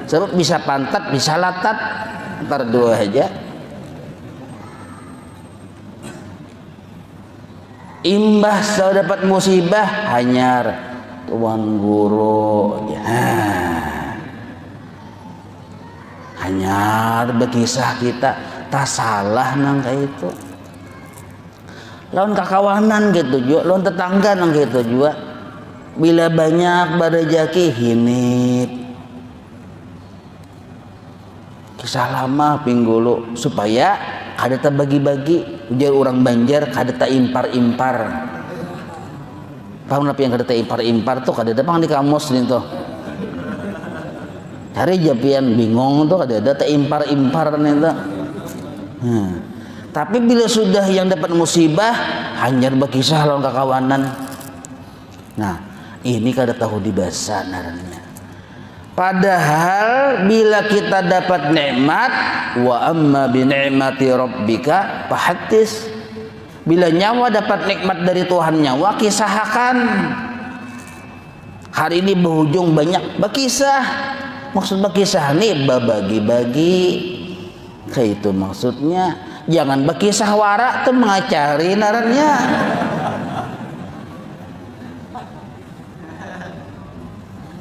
Sebab bisa pantat, bisa latat. Ntar dua aja. Imbah saya dapat musibah hanyar tuan guru ya. Hanyar berkisah kita tak salah nang kayak itu. Lawan kakawanan gitu juga, lawan tetangga nang gitu juga. Bila banyak barejaki hinip. Kisah lama pinggulu supaya kada tak bagi-bagi, ujar orang Banjar kada tak impar-impar. Paham apa yang kada tak impar-impar tuh kada ada pang di kamus nih tuh. Cari japian bingung tuh kada ada tak impar-impar nih tuh. Tapi bila sudah yang dapat musibah hanyar berkisah lawan kakawanan. Nah, ini kada tahu dibasa naranya. Padahal bila kita dapat nikmat, wa amma bi ni'mati rabbika fahaddits. Bila nyawa dapat nikmat dari Tuhan nyawa, kisahkan. Hari ini berhujung banyak berkisah. Maksud berkisah nih bagi-bagi. Kayak itu maksudnya. Jangan berkisah warak tuh mengacari narannya.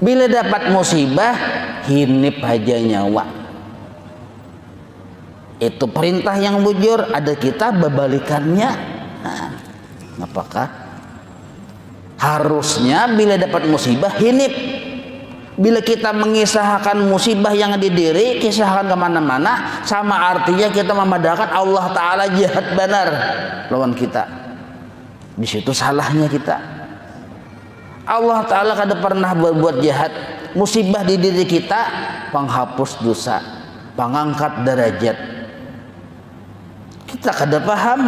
Bila dapat musibah, hinip aja nyawa. Itu perintah yang bujur. Ada kita berbalikannya. Nah, apakah? Harusnya bila dapat musibah, hinip. Bila kita mengisahkan musibah yang di diri, kisahkan kemana-mana, sama artinya kita memadakan Allah Ta'ala jahat benar lawan kita. Di situ salahnya kita. Allah Ta'ala kada pernah berbuat jahat. Musibah di diri kita penghapus dosa, pengangkat derajat. Kita kada paham.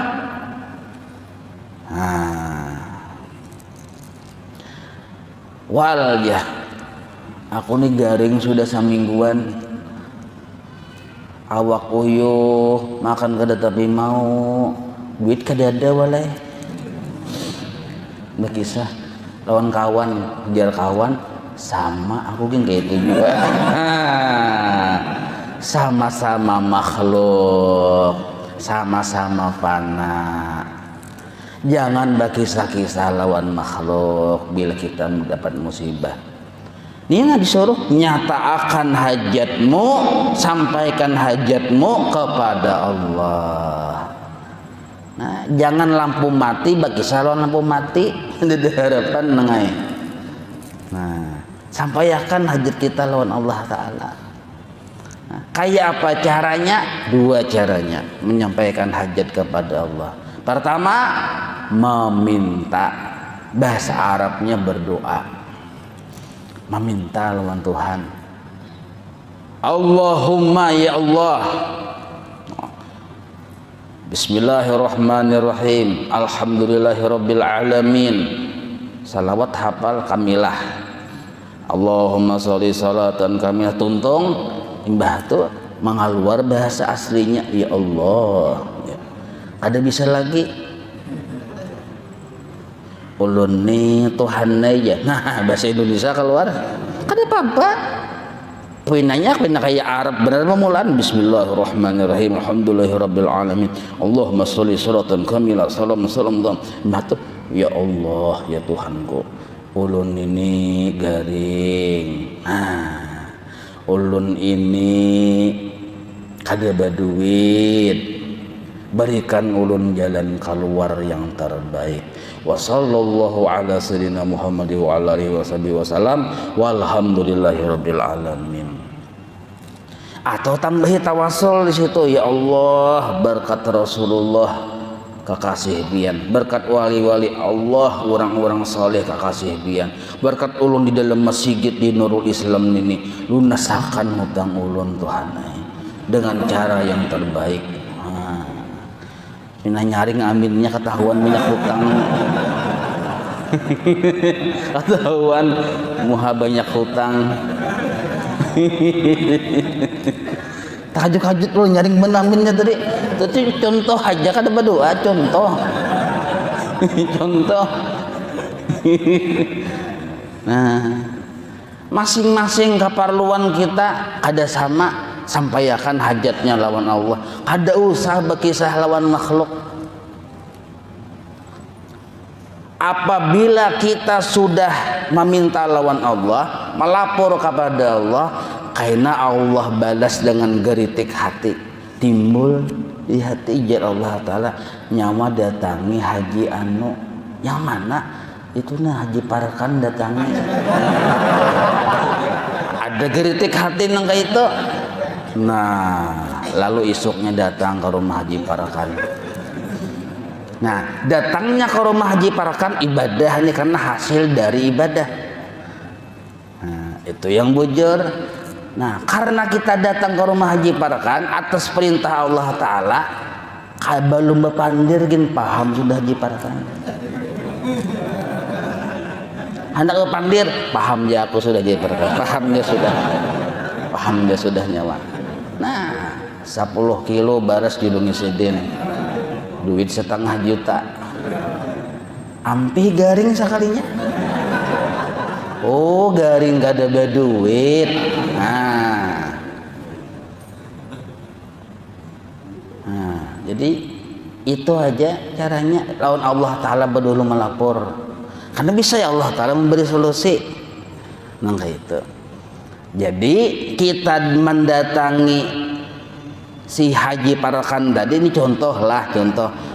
Wal ya, aku nih garing sudah semingguan. Awak uyuh, makan kada tapi mau, duit kada ada walai. Berkisah lawan kawan, kejar kawan, sama aku kan kayak itu juga. Sama-sama makhluk, sama-sama fana. Jangan berkisah-kisah lawan makhluk bila kita mendapat musibah. Ini yang disuruh nyatakan hajatmu, sampaikan hajatmu kepada Allah. Nah, jangan lampu mati bagi salon lampu mati ada harapan nengai. Nah, sampaikan hajat kita lawan Allah Ta'ala. Nah, kayak apa caranya? Dua caranya menyampaikan hajat kepada Allah. Pertama, meminta. Bahasa Arabnya berdoa. Meminta lawan Tuhan. Allahumma ya Allah. Bismillahirrahmanirrahim. Alhamdulillahirabbil alamin. Salawat hafal kamilah. Allahumma sholli salatan kamilah tuntung imbah tu mengaluar bahasa aslinya ya Allah. Ya. Ada bisa lagi ulun ni Tuhan aja. Nah, bahasa Indonesia keluar. Kada apa-apa. Pinanya kayak Arab benar memulan Bismillahirrahmanirrahim Alhamdulillahirabbil alamin Allahumma sholli sholatan kamilah salam matu ya Allah ya Tuhanku ulun ini garing ulun ini kada baduit berikan ulun jalan keluar yang terbaik wa sallallahu ala sayyidina Muhammad wa ala alihi wasallam walhamdulillahirabbil alamin. Atau tambahi tawasul di situ ya Allah berkat Rasulullah kakasih pian, berkat wali-wali Allah, orang-orang soleh kakasih pian, berkat ulun di dalam masjid di Nurul Islam ini, lunasakan hutang ulun Tuhan dengan cara yang terbaik. Mina nyaring aminnya ketahuan minyak hutang. Ketahuan muha banyak hutang. Tahajud-tahajud lo nyaring menaminnya tadi. Itu contoh aja kan berdoa contoh. Contoh. Nah, masing-masing keperluan kita ada sama, sampaikan hajatnya lawan Allah. Ada usah berkisah lawan makhluk. Apabila kita sudah meminta lawan Allah, melapor kepada Allah, karena Allah balas dengan geritik hati, timbul di hati jar Allah Ta'ala, nyawa datangi haji anu yang mana itu nah haji parakan datangi. Ada geritik hati nang kayak itu. Nah, lalu isuknya datang ke rumah haji parakan. Nah, datangnya ke rumah haji parakan ibadah ini karena hasil dari ibadah. Nah, itu yang bujur. Nah, karena kita datang ke rumah haji parakan atas perintah Allah Ta'ala, belum bepandir gin paham sudah haji parakan. Hendak bepandir paham ya aku sudah haji parakan, paham dia sudah nyawa. Nah, 10 kilo baras judungi sidin, duit 1,5 juta, ampih garing sekalinya. Oh, garing gak ada duit. Nah, jadi itu aja caranya lawan Allah Ta'ala berdulu melapor. Karena bisa ya Allah Ta'ala memberi solusi. Nah kayak itu. Jadi kita mendatangi si haji parakan tadi ini contoh,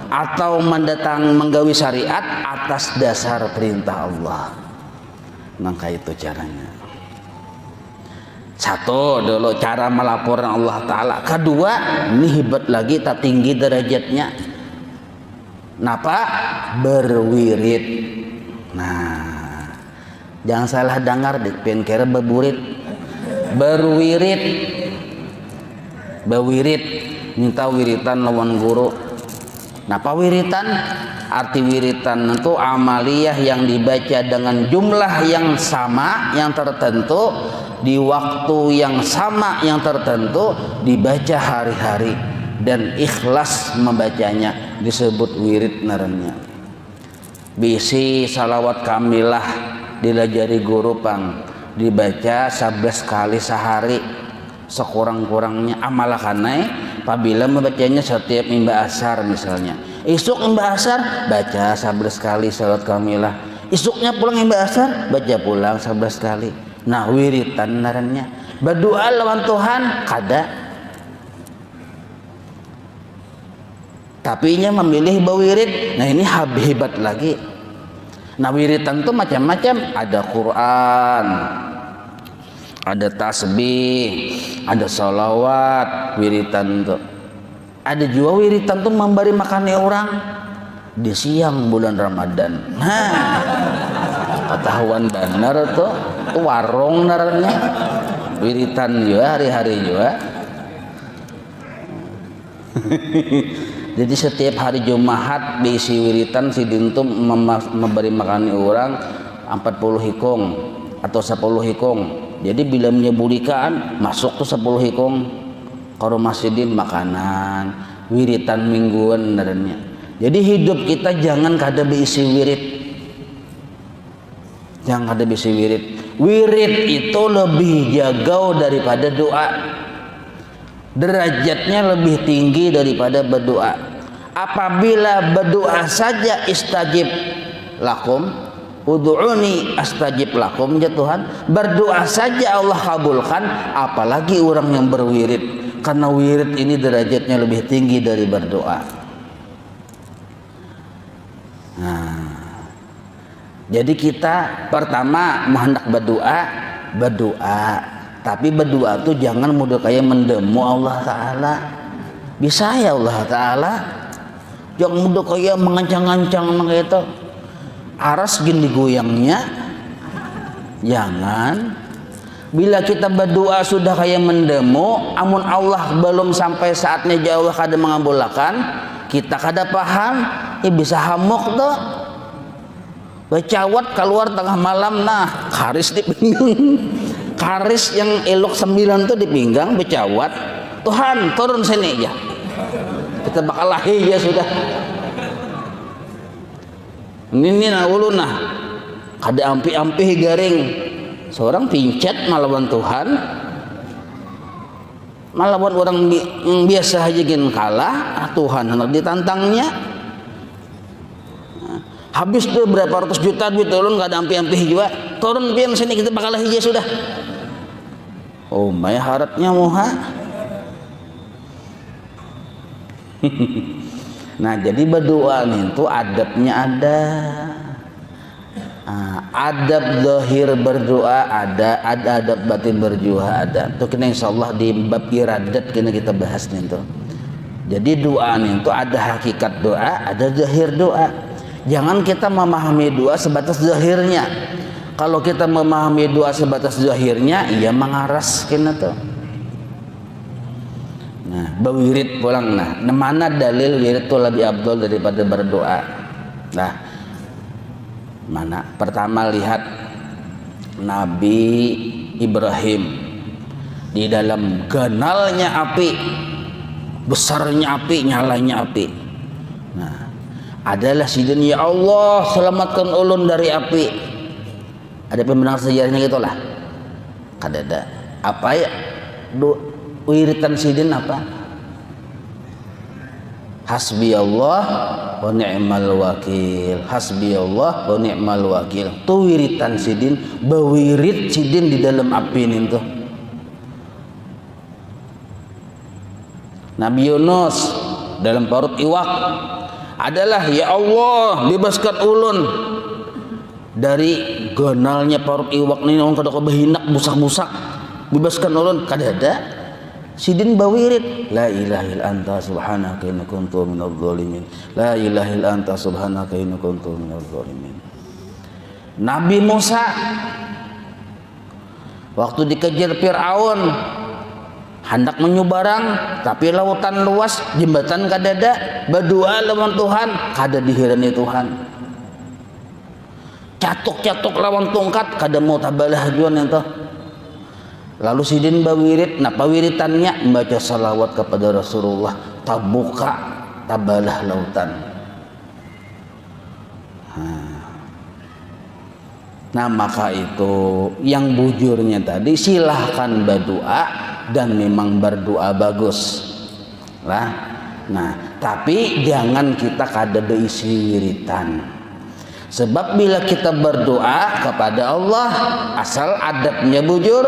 atau menggawi syariat atas dasar perintah Allah. Maka itu caranya. Satu dulu cara melaporkan Allah Ta'ala. Kedua, ini hebat lagi, tak tinggi derajatnya. Napa? Berwirid. Nah, jangan salah dengar, pengen kira berburit. Berwirid, minta wiritan lawan guru. Napa wiritan? Arti wiritan itu amaliyah yang dibaca dengan jumlah yang sama, yang tertentu, di waktu yang sama, yang tertentu, dibaca hari-hari dan ikhlas membacanya, disebut wirid narannya. Bisi salawat kamilah dilajari guru pang, dibaca 11 kali sehari sekurang-kurangnya. Amalakanai apabila membacanya setiap imba asar misalnya, isuk imba asar baca 11 kali salawat kamilah, isuknya pulang imba asar baca pulang 11 kali. Nah, wiritan narannya berdoa lawan Tuhan kada, tapi nya memilih bawirid. Nah, ini hebat lagi. Nah, wiritan itu macam-macam, ada Quran, ada tasbih, ada sholawat. Wiritan itu ada juga wiritan tuh memberi makan orang di siang bulan Ramadan. Nah, ketahuan benar tuh warung naranya wiritan juga hari-hari juga. Jadi setiap hari Jumat diisi wiritan si dintum memberi makan orang 40 hikung atau 10 hikung. Jadi bila menyebulikan masuk tuh 10 hikung ke rumah sidin makanan wiritan mingguan naranya. Jadi hidup kita jangan kada berisi wirid, jangan kada berisi wirid. Wirid itu lebih jauh daripada doa, derajatnya lebih tinggi daripada berdoa. Apabila berdoa saja istajib lakum, ud'uni astajib lakum, ya Tuhan, berdoa saja Allah kabulkan, apalagi orang yang berwirid. Karena wirid ini derajatnya lebih tinggi dari berdoa. Nah, jadi kita pertama hendak berdoa, tapi berdoa tuh jangan mudah kayak mendemu Allah Ta'ala. Bisa ya Allah Ta'ala, Jangan mudah kayak mengancang-ancang gitu. Aras gini goyangnya. Jangan. Bila kita berdoa sudah kayak mendemo, amun Allah belum sampai saatnya jauh kada mengabulkan, kita kada paham, bisa hamok tuh. Bacawat keluar tengah malam, nah karis di pinggang. Karis yang elok 9 tuh di pinggang, bacawat. Tuhan turun sini ya. Kita bakal lahir ya sudah. Ini nah ulun nah. Kada ampi-ampi garing. Seorang pincet malawan Tuhan, malawan orang biasa aja gin kalah, Tuhan hendak ditantangnya. Habis tuh berapa ratus juta duit ulun gak ada ampi-ampi juga. Turun pian sini kita bakal hija sudah. Oh my harapnya moha. Nah jadi berdoa nih itu adabnya ada. Adab zahir berdoa ada adab batin berdoa ada. Itu kena insyaallah di bab iradat kena kita bahas nih tuh. Jadi doa nih itu ada hakikat doa, ada zahir doa. Jangan kita memahami doa sebatas zahirnya. Kalau kita memahami doa sebatas zahirnya, ia mengaras kena tuh. Nah, berwirid pulang nah. Mana dalil wirid itu lebih abdul daripada berdoa? Nah, mana? Pertama lihat Nabi Ibrahim di dalam ganalnya api, besarnya api, nyalanya api. Nah, adalah sidin ya Allah selamatkan ulun dari api. Ada pembenar sejarahnya gitulah. Kada ada. Apa ya? Wiritan sidin apa? Hasbi Allah wa ni'mal wakil. Hasbi Allah wa ni'mal wakil. Tu wiritan sidin, bawirit sidin di dalam api ini tuh. Nabi Yunus dalam parut iwak adalah ya Allah bebaskan ulun dari gonalnya parut iwak ini orang kada kebehinak busak-busak. Bebaskan ulun kada ada. Sidin bawirid la ilaha illa anta subhanaka inni kuntu minadh dhalimin. La ilaha illa anta subhanaka inni kuntu minadh dhalimin. Nabi Musa waktu dikejar Firaun hendak menyubarang tapi lautan luas jembatan kada ada, berdoa lawan Tuhan kada dihirani Tuhan. Catuk-catuk lawan tongkat kada mau tabalah juan ento. Lalu sidin bawirid, nah pawiritannya membaca salawat kepada Rasulullah, tabuka tabalah lautan. Nah maka itu yang bujurnya tadi silahkan berdoa dan memang berdoa bagus lah. Nah tapi jangan kita kada beisi wiritan. Sebab bila kita berdoa kepada Allah asal adabnya bujur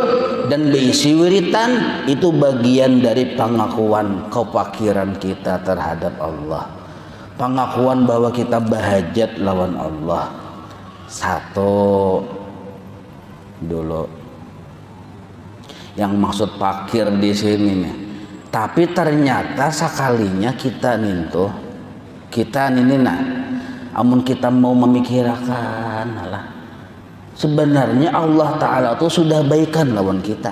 dan berisi wiritan, itu bagian dari pengakuan kefakiran kita terhadap Allah. Pengakuan bahwa kita bahajat lawan Allah. Satu dulu. Yang maksud fakir di sini nih. Tapi ternyata sekalinya kita ini nah amun kita mau memikirkan lah sebenarnya Allah Ta'ala itu sudah baikan lawan kita.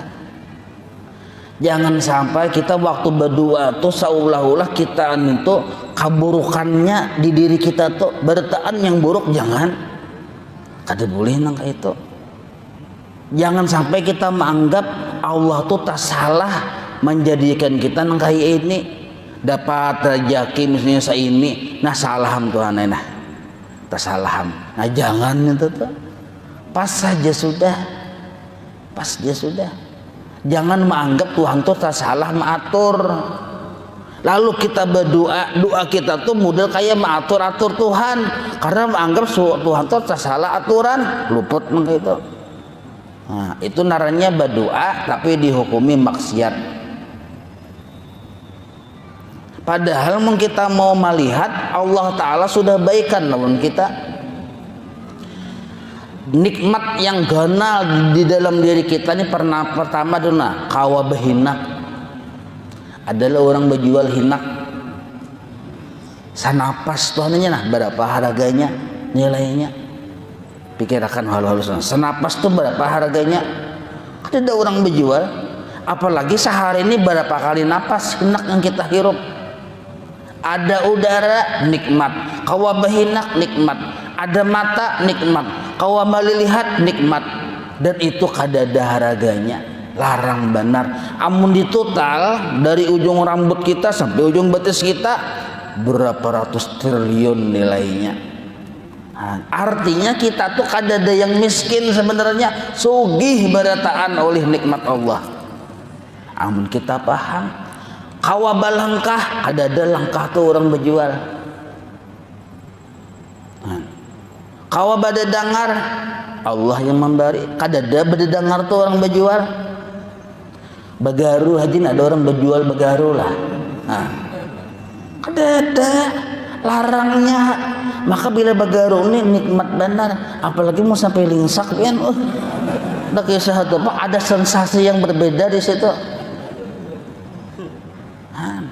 Jangan sampai kita waktu berdoa tuh seolah-olah kita itu keburukannya di diri kita tuh bertaan yang buruk. Jangan kada boleh nang itu. Jangan sampai kita menganggap Allah tuh tak salah menjadikan kita nang kayak ini dapat rezeki misalnya seini nah salaham Tuhan nah tersalaham. Nah jangan itu tuh. Pas saja sudah. Jangan menganggap Tuhan tuh tersalah mengatur. Lalu kita berdoa, doa kita tuh model kayak mengatur-atur Tuhan. Karena menganggap Tuhan tuh tersalah aturan, luput mengko itu. Nah, itu naranya berdoa tapi dihukumi maksiat. Padahal kita mau melihat Allah Ta'ala sudah baikan lawan kita. Nikmat yang ganal di dalam diri kita ini pertama duna kawa behinak adalah orang berjual hinak. Sanapas tuhannya nah berapa harganya, nilainya. Pikirkan hal-hal senapas tuh berapa harganya. Ada orang berjual, apalagi sehari ini berapa kali napas enak yang kita hirup. Ada udara nikmat, kawa bahinak nikmat, ada mata nikmat, kawa malilihat nikmat, dan itu kadada harganya. Larang benar. Amun ditotal dari ujung rambut kita sampai ujung betis kita berapa ratus triliun nilainya. Nah, artinya kita tuh kadada yang miskin sebenarnya, sugih barataan oleh nikmat Allah. Amun kita paham, kawa balangkah kadada langkah tuh orang berjual. Nah, kawa badadangar Allah yang memberi, kadada badadangar tuh orang berjual. Bagaru hajin ada orang berjual bagaru lah. Nah, kadada larangnya. Maka bila bagaru ini nikmat benar, apalagi mau sampai lingsak kan, udah kisah itu Pak, ada sensasi yang berbeda di situ. Nah,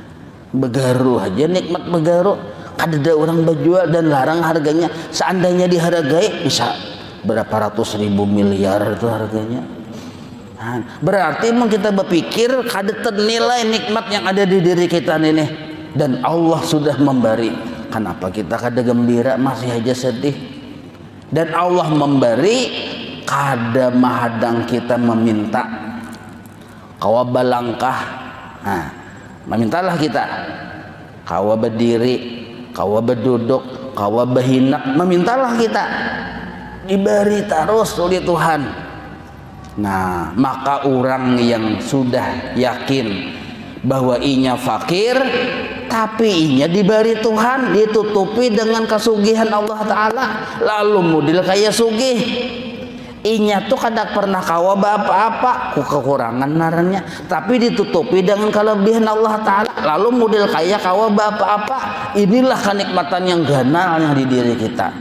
bagaru aja nikmat bagaru, kadada orang berjual dan larang harganya. Seandainya dihargai bisa berapa ratus ribu miliar itu harganya. Nah, berarti mau kita berpikir kada ternilai nikmat yang ada di diri kita ini, dan Allah sudah memberi. Kenapa kita kada gembira, masih aja sedih? Dan Allah memberi, kada mahadang kita meminta. Kawa balangkah, nah, memintalah kita. Kawa berdiri, kawa berduduk, kawa berhinak, memintalah kita. Diberi terus oleh Tuhan. Nah, maka orang yang sudah yakin bahwa inya fakir, tapi inya diberi Tuhan, ditutupi dengan kesugihan Allah Ta'ala, lalu model kayak sugih. Inya tuh kada pernah kawa apa-apa, kekurangan naranya, tapi ditutupi dengan kelebihan Allah Ta'ala, lalu model kayak kawa apa-apa. Inilah kenikmatan yang ganal yang di diri kita.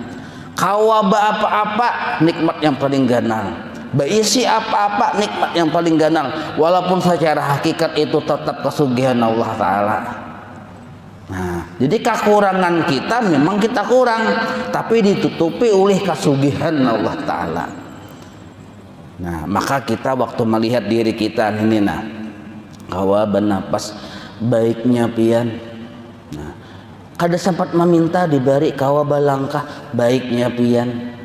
Kawa apa-apa, nikmat yang paling ganal. Berisi apa-apa, nikmat yang paling ganal, walaupun secara hakikat itu tetap kesugihan Allah Ta'ala. Nah, jadi kekurangan kita memang kita kurang, tapi ditutupi oleh kesugihan Allah Ta'ala. Nah, maka kita waktu melihat diri kita ini, nah, kawa bernapas baiknya pian. Nah, kada sempat meminta diberi, kawa balangkah baiknya pian.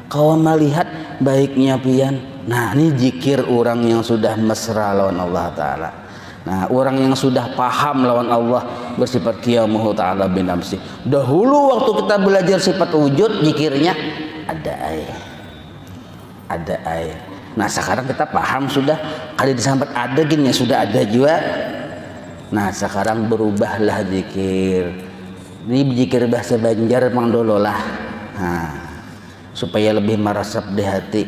Kawa melihat baiknya pian. Nah, ini zikir orang yang sudah mesra lawan Allah Ta'ala. Nah, orang yang sudah paham lawan Allah, bersifat qiyamuhu ta'ala binamsi. Dahulu waktu kita belajar sifat wujud, zikirnya ada air, ada air. Nah, sekarang kita paham sudah, kada disambat ada gini, sudah ada juga. Nah, sekarang berubahlah zikir. Ini zikir bahasa Banjar mang dolo lah. Nah, supaya lebih meresap di hati.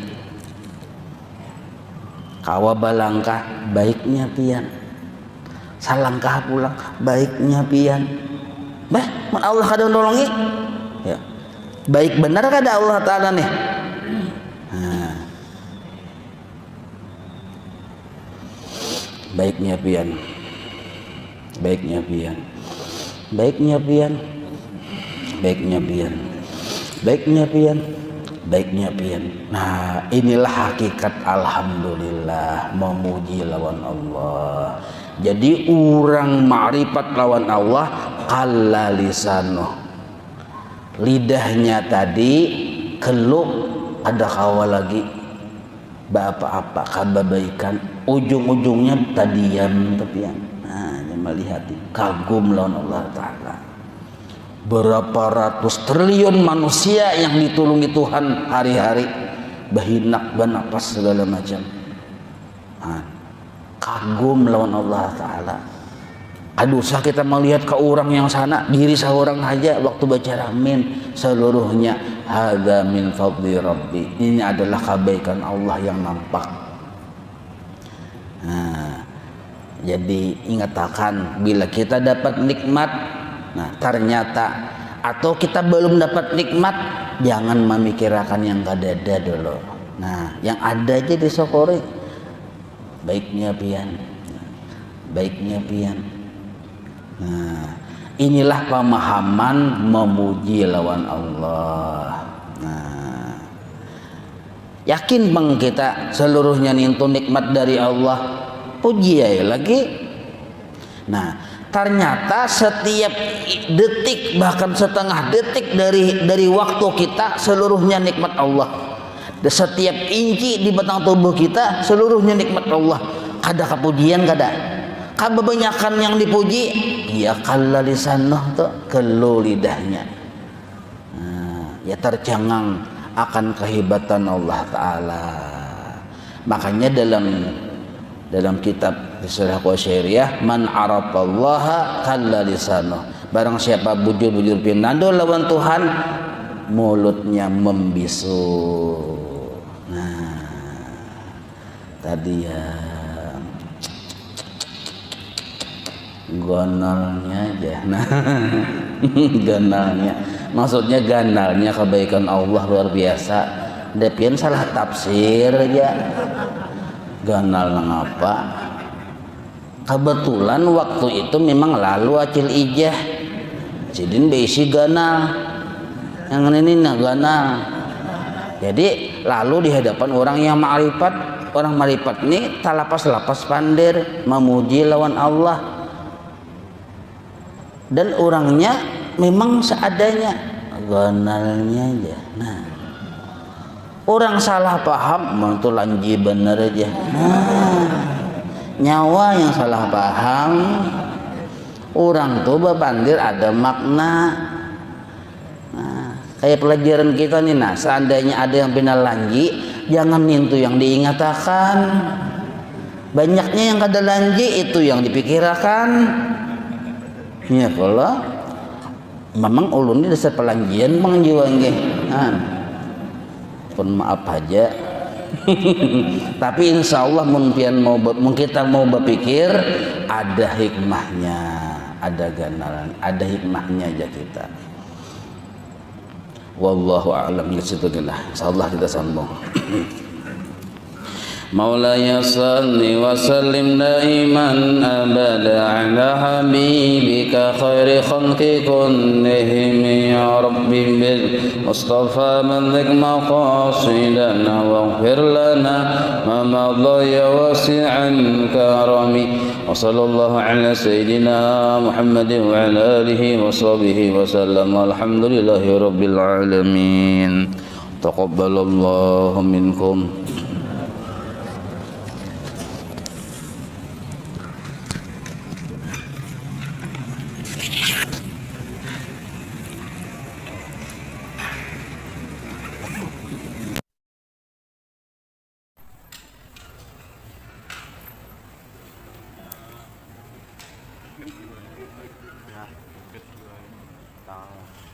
Kawa balangkah baiknya pian, salangkah pulang baiknya pian. Bah, Allah kada nolongi ya. Baik benar kada Allah Ta'ala nih. Nah, baiknya pian, baiknya pian, baiknya pian, baiknya pian, baiknya pian, baiknya pian. Nah, inilah hakikat alhamdulillah, memuji lawan Allah. Jadi orang ma'rifat lawan Allah qalla lisanuh, lidahnya tadi keluk ada kawa lagi apa-apa kababaikan, ujung-ujungnya tadiam tepian. Nah, melihat kagum lawan Allah Ta'ala. Berapa ratus triliun manusia yang ditulungi Tuhan hari-hari, bahinak banapas segala macam. Nah, kagum lawan Allah Ta'ala. Aduh, usah kita melihat ke orang yang sana, diri seorang aja waktu baca ramin seluruhnya hadza min fadli rabbi. Ini adalah kebaikan Allah yang nampak. Nah, jadi ingatkan bila kita dapat nikmat, nah ternyata atau kita belum dapat nikmat, jangan memikirkan yang kadada dulu. Nah, yang ada aja disyukuri. Baiknya pian, baiknya pian. Nah, Inilah pemahaman memuji lawan Allah. Nah, yakin bang kita seluruhnya nintu nikmat dari Allah, puji ya lagi. Nah, ternyata setiap detik bahkan setengah detik dari waktu kita seluruhnya nikmat Allah. Setiap inci di batang tubuh kita seluruhnya nikmat Allah. Kada kepujian kada. Kebanyakan yang dipuji ya kalla lisanuh tuh kelu lidahnya. Nah, ya tercengang akan kehebatan Allah Ta'ala. Makanya dalam kitab Risalah Qasyiriyah, man arafallaha kalla lisanuh, barang siapa bujur-bujur pinando lawan Tuhan, mulutnya membisu. Nah, tadi ya ganalnya aja. Nah, ganalnya maksudnya ganalnya kebaikan Allah luar biasa. Depian salah tafsir aja. Ganal ngapa? Kebetulan waktu itu memang lalu acil ijah. Sidin beisi ganal. Yang ini nah ganal. Jadi lalu di hadapan orang yang ma'rifat, orang ma'rifat ini talapas-lapas pandir memuji lawan Allah. Dan orangnya memang seadanya, ganalnya aja. Nah, orang salah paham mantu lanji bener aja. Nah, nyawa yang salah paham, orang tuh bapandir ada makna. Nah, kayak pelajaran kita nih, nah seandainya ada yang pindah lanji, jangan nintu yang diingatakan. Banyaknya yang kada lanji itu yang dipikirkan. Ya kalau memang ulun ini dasar pelanjian bang jiwa nggih. Pun maaf aja. Tapi insya Allah mungkin kita mau berpikir ada hikmahnya, ada ganalan, ada hikmahnya aja kita. Wallahu a'lam bishawab. Insyaallah kita sambung. مولاي صل وسلم دائما أبدا على حبيبك خير خلق كلهم يا ربي بالمصطفى بلغ مقاصدنا واغفر لنا ما مضى يا واسع الكرم وصلى الله على سيدنا محمد وعلى آله وصحبه وسلم والحمد لله رب العالمين تقبل الله منكم. Ya, kedua tahun.